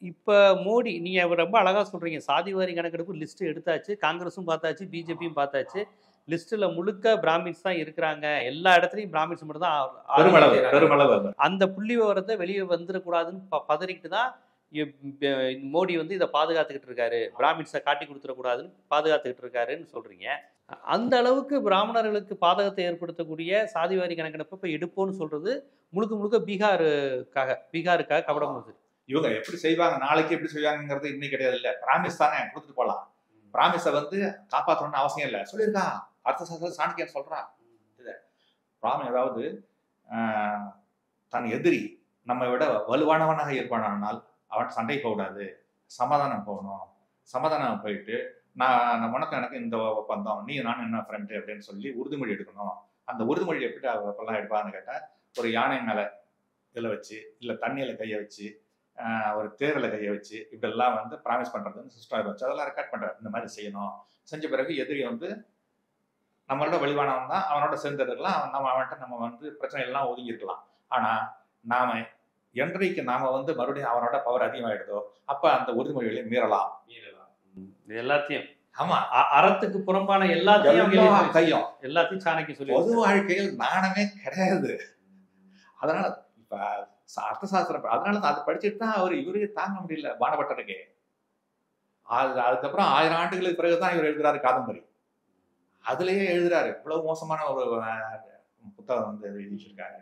இப்ப மோடி, நீங்க ரொம்ப அழகா சொல்றீங்க, சாதிவாரி கணக்கெடுப்பு லிஸ்ட் எடுத்தாச்சு, காங்கிரஸும் பார்த்தாச்சு, பிஜேபியும் பார்த்தாச்சு, லிஸ்ட்ல முழுக்க பிராமின்ஸ் தான் இருக்கிறாங்க, எல்லா இடத்துலயும் பிராமின்ஸ் மட்டும் தான். அந்த புள்ளி விவரத்தை வெளியே வந்துடக்கூடாதுன்னு பதறிக்கிட்டு தான் மோடி வந்து இதை பாதுகாத்துக்கிட்டு இருக்காரு, பிராமின்ஸை காட்டி கொடுத்துடக்கூடாதுன்னு பாதுகாத்துக்கிட்டு இருக்காருன்னு சொல்றீங்க. அந்த அளவுக்கு பிராமணர்களுக்கு பாதகத்தை ஏற்படுத்தக்கூடிய சாதிவாரி கணக்கெடுப்பு இப்போ எடுப்போம்னு சொல்றது முழுக்க பீகாருக்காக கபடம். இவங்க எப்படி செய்வாங்க, நாளைக்கு எப்படி செய்வாங்கிறது இன்னைக்கு கிடையாது. இல்ல பிராமிஸ் தானே கொடுத்துட்டு போகலாம், பிராமிஸை வந்து காப்பாற்றணும்னு அவசியம் இல்லை. சொல்லியிருக்கான் அர்த்தசாஸ்திர சாணக்கியன் சொல்றான். பிராமி அதாவது தன் எதிரி நம்மை விட வலுவானவனாக இருப்பானால் அவன் சண்டை போகக்கூடாது, சமாதானம் போகணும். சமாதானம் போயிட்டு நான் உனக்கு எனக்கு இந்த ஒப்பந்தம், நீ நான் என்ன ஃப்ரெண்டு அப்படின்னு சொல்லி உறுதிமொழி எடுக்கணும். அந்த உறுதிமொழி எப்படி அப்பெல்லாம் எடுப்பான்னு கேட்டால், ஒரு யானை மேலே இதில் வச்சு, இல்லை தண்ணியில் கையை வச்சு, ஒரு தேரில் கையை வச்சு, இப்படிலாம் வந்து ப்ராமிஸ் பண்ணுறதுன்னு சிஸ்டம் வச்சு அதெல்லாம் ரெக்கார்ட் பண்ணுறாரு. இந்த மாதிரி செய்யணும். செஞ்ச பிறகு எதிரி வந்து நம்மளோட வலுவானவன் தான், அவனோட சேர்ந்துருக்கலாம், அவன்கிட்ட நம்ம வந்து பிரச்சனை எல்லாம் ஒதுங்கிருக்கலாம். ஆனால் நாம என்றைக்கு நாம வந்து மறுபடியும் அவனோட பவர் அதிகமாகிடுதோ அப்ப அந்த உறுதிமொழிகளை மீறலாம். எல்லாத்தையும், ஆமா, அறத்துக்கு புறம்பான எல்லாத்தையும் சாணக்கிய சொல்லி. பொது வாழ்க்கையில் நாணமே கிடையாது. அதனால இப்ப அர்த்தசாஸ்திரம், அதனால அதை படிச்சுட்டு தான் இவருக்கு தாங்க முடியல பானபட்டருக்கு. அதுக்கப்புறம் 1000 ஆண்டுகளுக்கு பிறகுதான் இவர் எழுதுறாரு காதம்பரி. அதுலயே எழுதுறாரு இவ்வளவு மோசமான ஒரு புத்தகம் வந்து எழுதிச்சிருக்காரு.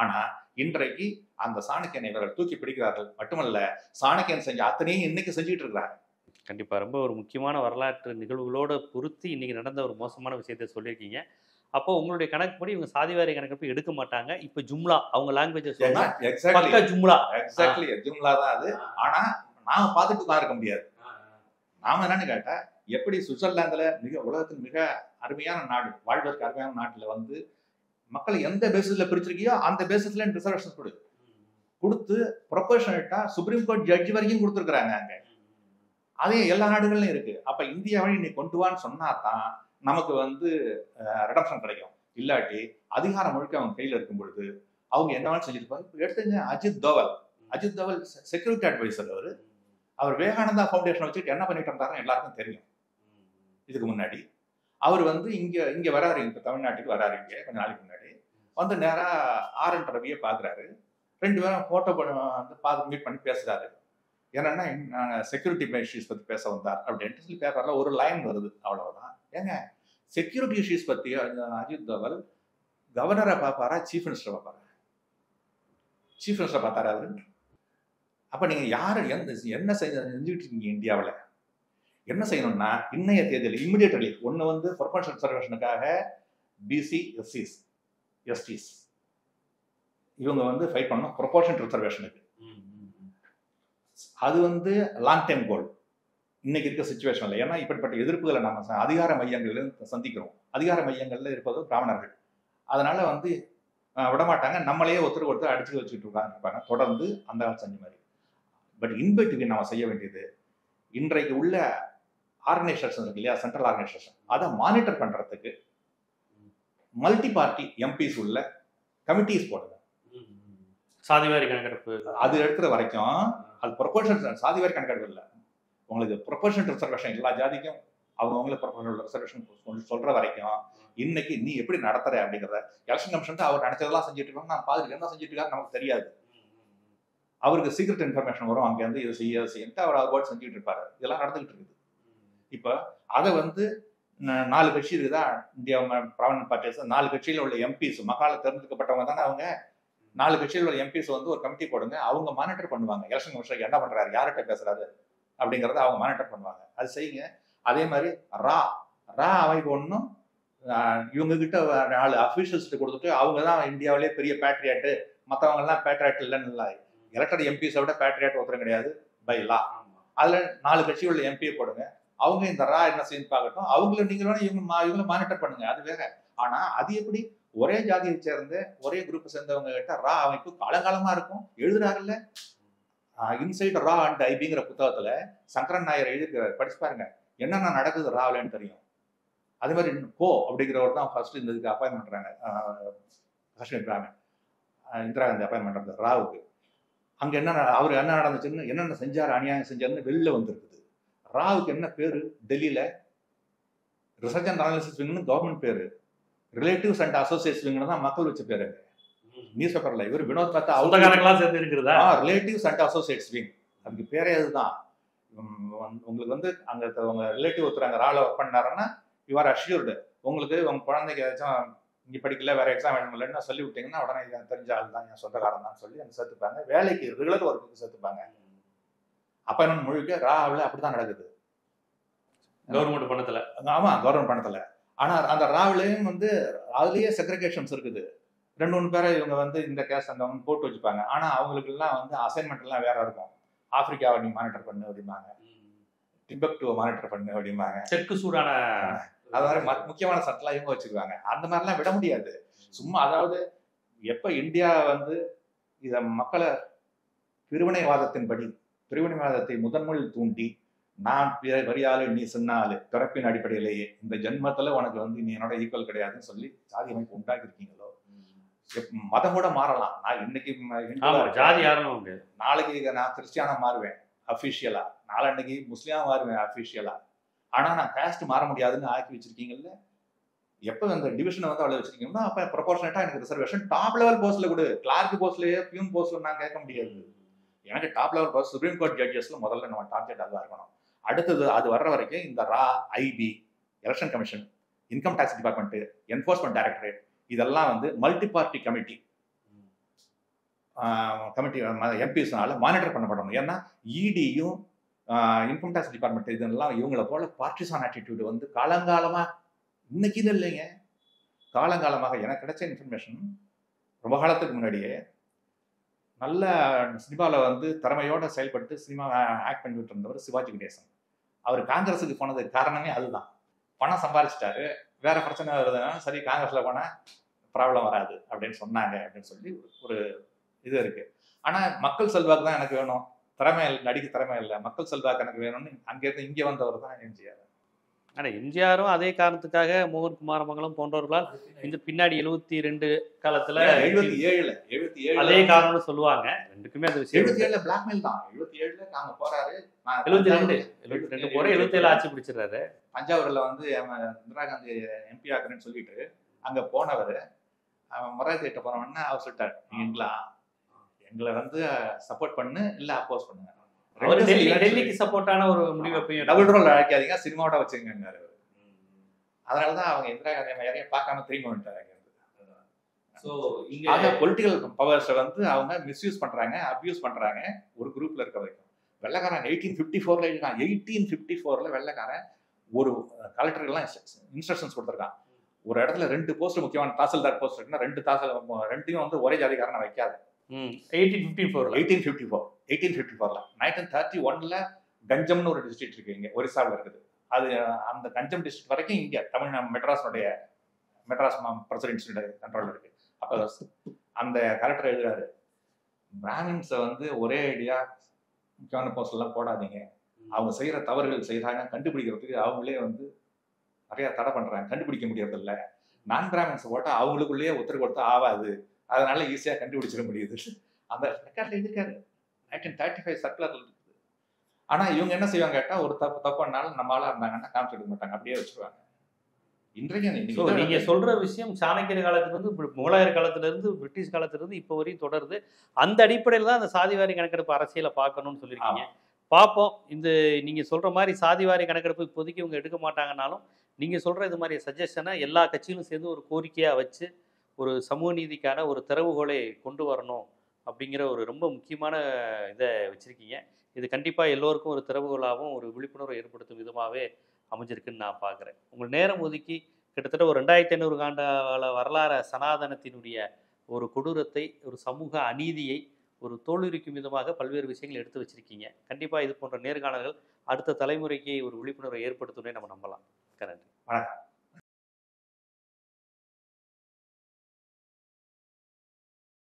ஆனா இன்றைக்கு அந்த சாணக்கியனை இவர்கள் தூக்கி பிடிக்கிறார்கள். மட்டுமல்ல, சாணக்கியன் செஞ்ச அத்தனையும் இன்னைக்கு செஞ்சுட்டு இருக்கிறாங்க. கண்டிப்பா ரொம்ப ஒரு முக்கியமான வரலாற்று நிகழ்வுகளோட பொருத்தி இன்னைக்கு நடந்த ஒரு மோசமான விஷயத்தை சொல்லியிருக்கீங்க. அப்போ உங்களுடைய கணக்குப்படி இவங்க சாதிவாரி கணக்கெடுப்பு எடுக்க மாட்டாங்க. இப்போ ஜும்லா அவங்க லாங்குவேஜ் சொன்னா எக்ஸாக்ட்லி பக்கா ஜும்லா. எக்ஸாக்ட்லி ஜும்லா தான் அது. ஆனா நாம பார்த்துட்டு தான் இருக்க முடியாது. நாம என்னன்னு கேட்டா, எப்படி சுவிட்சர்லாந்துல உலகத்தின் மிக அருமையான நாடு, வாழ்வதற்கு அருமையான நாட்டுல வந்து மக்களை எந்த பேசிஸ்ல பிரிச்சிருக்கியோ அந்த பேசிஸ்ல ரிசர்வேஷன் கொடுத்து ப்ரொபோர்ஷனேட்டா சுப்ரீம் கோர்ட் ஜட்ஜ் வரைக்கும் கொடுத்துருக்காங்க அங்க. அதே எல்லா நாடுகள்லயும் இருக்கு. அப்ப இந்தியாவை நீ கொண்டு வான்னு சொன்னா தான் நமக்கு வந்து ரிடம்ஷன் கிடைக்கும். இல்லாட்டி அதிகாரம் முழுக்க அவங்க கையில இருக்கும் பொழுது அவங்க என்ன வேணாலும் செஞ்சிருப்பாங்க. எடுத்துங்க அஜித் தோவல் செக்யூரிட்டி அட்வைசர். அவர் விவேகானந்தா ஃபவுண்டேஷன் வச்சுட்டு என்ன பண்ணிட்டு இருந்தாருன்னு எல்லாருக்கும் தெரியும். இதுக்கு முன்னாடி அவர் வந்து இங்க வராரு, இப்ப தமிழ்நாட்டுக்கு வராரு. இங்க கொஞ்ச நாளைக்கு முன்னாடி வந்து நேரா RN ரவியை பாக்குறாரு. 2 பேரும் போட்டோ பார்த்து மீட் பண்ணி பேசுறாரு. என்னன்னா செக்யூரிட்டி இஷ்யூஸ் பத்தி பேச வந்தார் அப்படின்ட்டு சொல்லி பேப்பர்ல ஒரு லைன் வருது, அவ்வளவுதான். ஏங்க செக்யூரிட்டி இஷ்யூஸ் பத்தி அஜித் தோவல் கவர்னரை பார்ப்பாரா, சீஃப் மினிஸ்டர் பார்ப்பாரா? சீஃப் மினிஸ்டர் பார்த்தாரா அவரு? அப்ப நீங்க யாரு என்ன செஞ்சுட்டு இருக்கீங்க இந்தியாவில்? என்ன செய்யணும்னா இன்னைய தேதியில் இம்மிடியேட் ரிலீஃப் ஒன்று வந்து ப்ரொபோர்ஷனல் ரிசர்வேஷனுக்காக பிசி எஸ்டிஸ் இவங்க வந்து ஃபைட் பண்ணணும் ப்ரொபோர்ஷனல் ரிசர்வேஷனுக்கு. அது வந்து லாங் டைம் கோல் இன்னைக்கு இருக்க சிச்சுவேஷன்ல. ஏன்னா இப்படிப்பட்ட எதிர்ப்புகளை நம்ம அதிகார மையங்களில் சந்திக்கிறோம். அதிகார மையங்கள்ல இருப்பது பிராமணர்கள். அதனால வந்து விடமாட்டாங்க. நம்மளையே ஒருத்தர் அடிச்சு வச்சுட்டு இருப்பாங்க தொடர்ந்து அந்த காலம் செஞ்ச மாதிரி. பட் இன்பிட்வீன் நம்ம செய்ய வேண்டியது இன்றைக்கு உள்ள ஆர்கனைசேஷன் இருக்கு இல்லையா, சென்ட்ரல் ஆர்கனைசேஷன், அதை மானிட்டர் பண்றதுக்கு மல்டி பார்ட்டி எம்பிஸ் உள்ள கமிட்டிஸ் போடுங்க. சாதிவாரி கணக்கெடுப்பு அது எடுக்கிற வரைக்கும் அது ப்ரொபோர்ஷனல் சாதிவாரி கணக்கெடுப்பு இல்லை, உங்களுக்கு ப்ரொபோர்ஷனல் ரிசர்வேஷன் எல்லா ஜாதிக்கும் அவங்கவுங்கள ப்ரொபோர்ஷனல் ரிசர்வேஷன் சொல்ற வரைக்கும் இன்னைக்கு நீ எப்படி நடத்துற அப்படிங்கிறத எலெக்ஷன் கமிஷன் அவர் நினைச்சதெல்லாம் செஞ்சுட்டு இருக்காங்க. நான் பார்த்துட்டு என்ன செஞ்சுட்டு இருக்காரு நமக்கு தெரியாது. அவருக்கு சீக்ரெட் இன்ஃபர்மேஷன் வரும், அங்கேருந்து இது செய்யட்டு அவர் வேர்ட் செஞ்சுட்டு இருப்பாரு. இதெல்லாம் நடந்துகிட்டு இருக்குது. இப்போ அதை வந்து 4 கட்சி இருக்குதா இந்தியா ப்ராவினன்ட் பார்ட்டிஸ், 4 கட்சியில் உள்ள எம்பிஸ் மக்களால் தேர்ந்தெடுக்கப்பட்டவங்க தானே அவங்க. 4 கட்சியில் உள்ள எம்பிஸ் வந்து ஒரு கமிட்டி போடுங்க, அவங்க மானிட்டர் பண்ணுவாங்க எலெக்ஷன் கமிஷனுக்கு என்ன பண்றாரு, யார்கிட்ட பேசுறாரு அப்படிங்கறத அவங்க மானிட்டர் பண்ணுவாங்க. அது செய்யுங்க. அதே மாதிரி ரா அமைப்பு ஒன்றும் இவங்க கிட்ட 4 அஃபீஷியல்ஸ்ட்டு கொடுத்துட்டு அவங்க தான் இந்தியாவிலே பெரிய பேட்ரியாட்டு, மற்றவங்க எல்லாம் பேட்ரியாட் இல்லைன்னு இல்லை. எலெக்டட் எம்பிஸை விட பேட்ரியாட் ஒருத்தரும் கிடையாது பை லா. அதுல 4 கட்சி உள்ள எம்பியை போடுங்க, அவங்க இந்த ரா என்ன செய்து பார்க்கட்டும், அவங்கள நீங்க வேணா இவங்களை மானிட்டர் பண்ணுங்க, அது வேற. ஆனா அது எப்படி ஒரே ஜாதியை சேர்ந்த ஒரே குரூப் சேர்ந்தவங்க கிட்ட ரா அமைப்பு காலங்காலமா இருக்கும். எழுதுறாருல்ல இன்சைட் ரா அண்ட் ஐபிங்கிற புத்தகத்துல சங்கரன் நாயர் எழுதியிருக்கிறார், படிச்சு பாருங்க என்னென்ன நடக்குது ராவிலன்னு தெரியும். அதே மாதிரி போ அப்படிங்கிறவர் தான் ஃபர்ஸ்ட் இந்த இதுக்கு அப்பாயின்மெண்ட் பண்றாங்க. காஷ்மீர் பிராமின் இந்திரா காந்தி அப்பாயின்மெண்ட் பண்றது ராவுக்கு. அங்க அவர் என்ன நடந்துச்சுன்னு என்னென்ன செஞ்சாரு, அநியாயம் செஞ்சாருன்னு வெளில வந்திருக்குது. ராவுக்கு என்ன பேரு டெல்லியில? ரிசர்ச் அண்ட் அனாலிசிஸ் விங்னு கவர்மெண்ட் பேரு, ரிலேட்டிவ்ஸ் அண்ட் அசோசியேட்ஸ் விங்னு தான் மக்கள் வச்ச பேரு நியூஸ் பேப்பர்ல. இவர் வினோத் மேத்தா சேர்ந்து இருக்கிறதா ரிலேட்டிவ்ஸ் அண்ட் அசோசியேட்ஸ் விங், அதுக்கு பேரே அதுதான். உங்களுக்கு வந்து அங்க உங்க ரிலேட்டிவ் ஒருத்தர் அங்க ரால ஒர்க் பண்ணாருன்னா யூ ஆர் அஷ்யூர்டு. உங்களுக்கு உங்க குழந்தைக்கு ஏதாச்சும் இங்கே படிக்கல வேற எக்ஸாம் எழுதலன்னு சொல்லி விட்டீங்கன்னா உடனே தெரிஞ்ச ஆள் தான் என் சொந்தக்காரன் தான் சொல்லி அங்கே சேர்த்துப்பாங்க. வேலைக்கு ரெகுலர் ஒர்க்குக்கு சேர்த்துப்பாங்க. அப்பாயின்மெண்ட் முழுக்க ராவில் அப்படிதான் நடக்குது கவர்மெண்ட் பணத்துல. ஆமா கவர்மெண்ட் பணத்துல. ஆனா அந்த ராவிலையும் வந்து அதுலயே செக்ரிகேஷன்ஸ் இருக்குது. 2-3 பேரை இவங்க வந்து இந்த கேஸ் அந்த போட்டு வச்சுப்பாங்க. ஆனா அவங்களுக்கு எல்லாம் வந்து அசைன்மெண்ட் எல்லாம் வேற இருக்கும். ஆப்பிரிக்காவை நீ மானிட்டர் பண்ணு அப்படிம்பாங்க, டிபெக்டுவை மானிட்டர் பண்ணு அப்படிம்பாங்க. செக்கு சூடான அது மாதிரி முக்கியமான சட்டெல்லாம் இவங்க வச்சிருக்காங்க. அந்த மாதிரிலாம் விட முடியாது சும்மா. அதாவது எப்ப இந்தியா வந்து இத மக்களை பிரிவினைவாதத்தை முதன்முறையில் தூண்டி நான் வரியாளு நீ சின்னாலு பிறப்பின் அடிப்படையிலேயே இந்த ஜென்மத்துல உனக்கு வந்து நீ என்னோட ஈக்குவல் கிடையாதுன்னு சொல்லி சாதி அமைப்பு உண்டாக்கி இருக்கீங்களோ, மதம் கூட மாறலாம். நான் இன்னைக்கு ஜாதி யாரும் நாளைக்கு நான் கிறிஸ்டியானா மாறுவேன் அபிஷியலா, நாளன்னைக்கு முஸ்லிமா மாறுவேன் அபிஷியலா. ஆனா நான் காஸ்ட் மாற முடியாதுன்னு ஆக்கி வச்சிருக்கீங்கல்ல. எப்ப அந்த டிவிஷனை வந்து அவ்வளவு வச்சிருக்கீங்கன்னா அப்ப ப்ரொபோர்ஷனேட்டா எனக்கு ரிசர்வேஷன் டாப் லெவல் போஸ்ட்ல கூட, கிளார்க் போஸ்ட்லயே பியூன் போஸ்ட்ல நான் கேட்க முடியாது. எனக்கு top level post supreme court ஜட்ஜஸ்ல முதல்ல நம்ம டார்கெட் அதுவா இருக்கணும். அடுத்தது அது வர்ற வரைக்கும் இந்த ரா, IB, election commission, income tax department, enforcement directorate இதெல்லாம் வந்து மல்டி பார்ட்டி கமிட்டி எம்பிஸ்னால மானிட்டர் பண்ணப்படணும். ஏன்னா இடியும் இன்கம் டாக்ஸ் டிபார்ட்மெண்ட் இதெல்லாம் இவங்களை போல பார்ட்டிசான் ஆட்டிடியூடு வந்து காலங்காலமா இன்னைக்கு இல்லைங்க, காலங்காலமாக எனக்கு கிடைச்ச இன்ஃபர்மேஷன் ரொம்ப காலத்துக்கு முன்னாடியே நல்ல சினிமாவில் வந்து திறமையோட செயல்பட்டு சினிமா ஆக்ட் பண்ணிட்டு இருந்தவர் சிவாஜி கணேசன். அவர் காங்கிரஸுக்கு போனதுக்கு காரணமே அதுதான். பணம் சம்பாதிச்சிட்டாரு, வேற பிரச்சனை வருதுன்னா சரி காங்கிரஸில் போனால் ப்ராப்ளம் வராது அப்படின்னு சொன்னாங்க அப்படின்னு சொல்லி ஒரு இது இருக்கு. ஆனால் மக்கள் செல்வாக்கு தான் எனக்கு வேணும், திறமை இல்லை, நடிக்க திறமை இல்லை, மக்கள் செல்வாக்கு எனக்கு வேணும்னு அங்கேருந்து இங்கே வந்தவர் தான் எம்ஜிஆர். ஆனால் எம்ஜிஆரும் அதே காரணத்துக்காக மோகன் குமாரமங்கலம் போன்றவர்களால் இந்த பின்னாடி 72 காலத்துல 77 அதே காரணம்னு சொல்லுவாங்க. ரெண்டுக்குமே அது விஷயம் 77 பிளாக்மெயில் தான். 77 நாங்க போறாரு, 72 போற 77 ஆட்சி பிடிச்சிடறாரு. தஞ்சாவூர்ல வந்து இந்திரா காந்தி எம்பி ஆக்குறேன்னு சொல்லிட்டு அங்க போனவர் மொராஜி கிட்ட போனவொடனே அவர் சொல்லிட்டாரு, எங்களை வந்து சப்போர்ட் பண்ணு இல்ல அப்போஸ் பண்ணுங்க. டெல்லிக்கு சப்போர்ட்டான ஒரு முடிவை டபுள் ரோல் அழைக்காதீங்க, சினிமாவோட வச்சுங்க. அதனாலதான் அவங்க இந்திரா காந்தி யாரையும் பார்க்காம திரும்பி வந்துட்டாங்க. பொலிட்டிக்கல் பவர்ஸை வந்து அவங்க மிஸ்யூஸ் பண்றாங்க, அபியூஸ் பண்றாங்க ஒரு குரூப்ல இருக்க வரைக்கும். வெள்ளைக்காரன் 1854 இருக்கான். 1854 வெள்ளைக்காரன் ஒரு கலெக்டருக்கெல்லாம் இன்ஸ்ட்ரக்ஷன்ஸ் கொடுத்துருக்கான். ஒரு இடத்துல 2 போஸ்ட் முக்கியமான தாசில்தார் போஸ்ட் இருக்குன்னா 2 வந்து ஒரே ஜாதிக்காரனை வைக்காது. 1854ல 1931ல கஞ்சம்னு ஒரு டிஸ்ட்ரிக்ட் இருக்கு, இங்க ஒரிசாவில் இருக்குது. அது அந்த கஞ்சம் டிஸ்ட்ரிக்ட் வரைக்கும் இங்க மெட்ராஸ் பிரசிடென்சியோட கண்ட்ரோல் இருக்கு. அப்ப அந்த கலெக்டர் எழுதுறாரு, பிராமின்ஸை வந்து ஒரே ஐடியா முக்கியமான போஸ்ட் எல்லாம் போடாதீங்க, அவங்க செய்யற தவறுகள் செய்யறாங்க, கண்டுபிடிக்கிறதுக்கு அவங்களே வந்து நிறைய தடை பண்றாங்க, கண்டுபிடிக்க முடியறது இல்லை. நான் பிராமின்ஸ் போட்டா அவங்களுக்குள்ளேயே ஒத்துழைப்பு கொடுத்தா ஆகாது, அதனால ஈஸியா கண்டுபிடிச்சிட முடியுது. அந்த ரெக்கார்ட்ல இருக்காரு 1935 சர்க்குலர்ல இருக்குது. ஆனா இவங்க என்ன செய்வாங்க கேட்டா, ஒரு தப்புனாலும் நம்மளால இருந்தாங்கன்னா காமிச்சு எடுக்க மாட்டாங்க, அப்படியே வச்சிருவாங்க. இன்றைக்கு நீங்க சொல்ற விஷயம் சாணக்கியர் காலத்துல இருந்து முகலாயர் காலத்துல இருந்து பிரிட்டிஷ் காலத்துல இருந்து இப்போ வரையும் தொடருது. அந்த அடிப்படையில் தான் அந்த சாதிவாரி கணக்கெடுப்பு அரசியலை பார்க்கணும்னு சொல்லியிருக்கீங்க. பார்ப்போம். இந்த நீங்க சொல்ற மாதிரி சாதிவாரி கணக்கெடுப்பு இப்போதைக்கு இவங்க எடுக்க மாட்டாங்கன்னாலும் நீங்க சொல்ற இது மாதிரி சஜஷனை எல்லா கட்சிகளும் சேர்ந்து ஒரு கோரிக்கையா வச்சு ஒரு சமூக நீதிக்கான ஒரு திறவுகோலை கொண்டு வரணும் அப்படிங்கிற ஒரு ரொம்ப முக்கியமான இதை வச்சுருக்கீங்க. இது கண்டிப்பாக எல்லோருக்கும் ஒரு திறவுகோலாகவும் ஒரு விழிப்புணர்வை ஏற்படுத்தும் விதமாகவே அமைஞ்சிருக்குன்னு நான் பார்க்குறேன். உங்கள் நேரம் ஒதுக்கி கிட்டத்தட்ட ஒரு 2500 ஆண்டு வரலாறு சனாதனத்தினுடைய ஒரு கொடூரத்தை, ஒரு சமூக அநீதியை ஒரு தோலுரிக்கும் விதமாக பல்வேறு விஷயங்கள் எடுத்து வச்சுருக்கீங்க. கண்டிப்பாக இது போன்ற நேர்காணல்கள் அடுத்த தலைமுறைக்கு ஒரு விழிப்புணர்வை ஏற்படுத்தும்னே நம்ம நம்பலாம். நன்றி. வணக்கம்.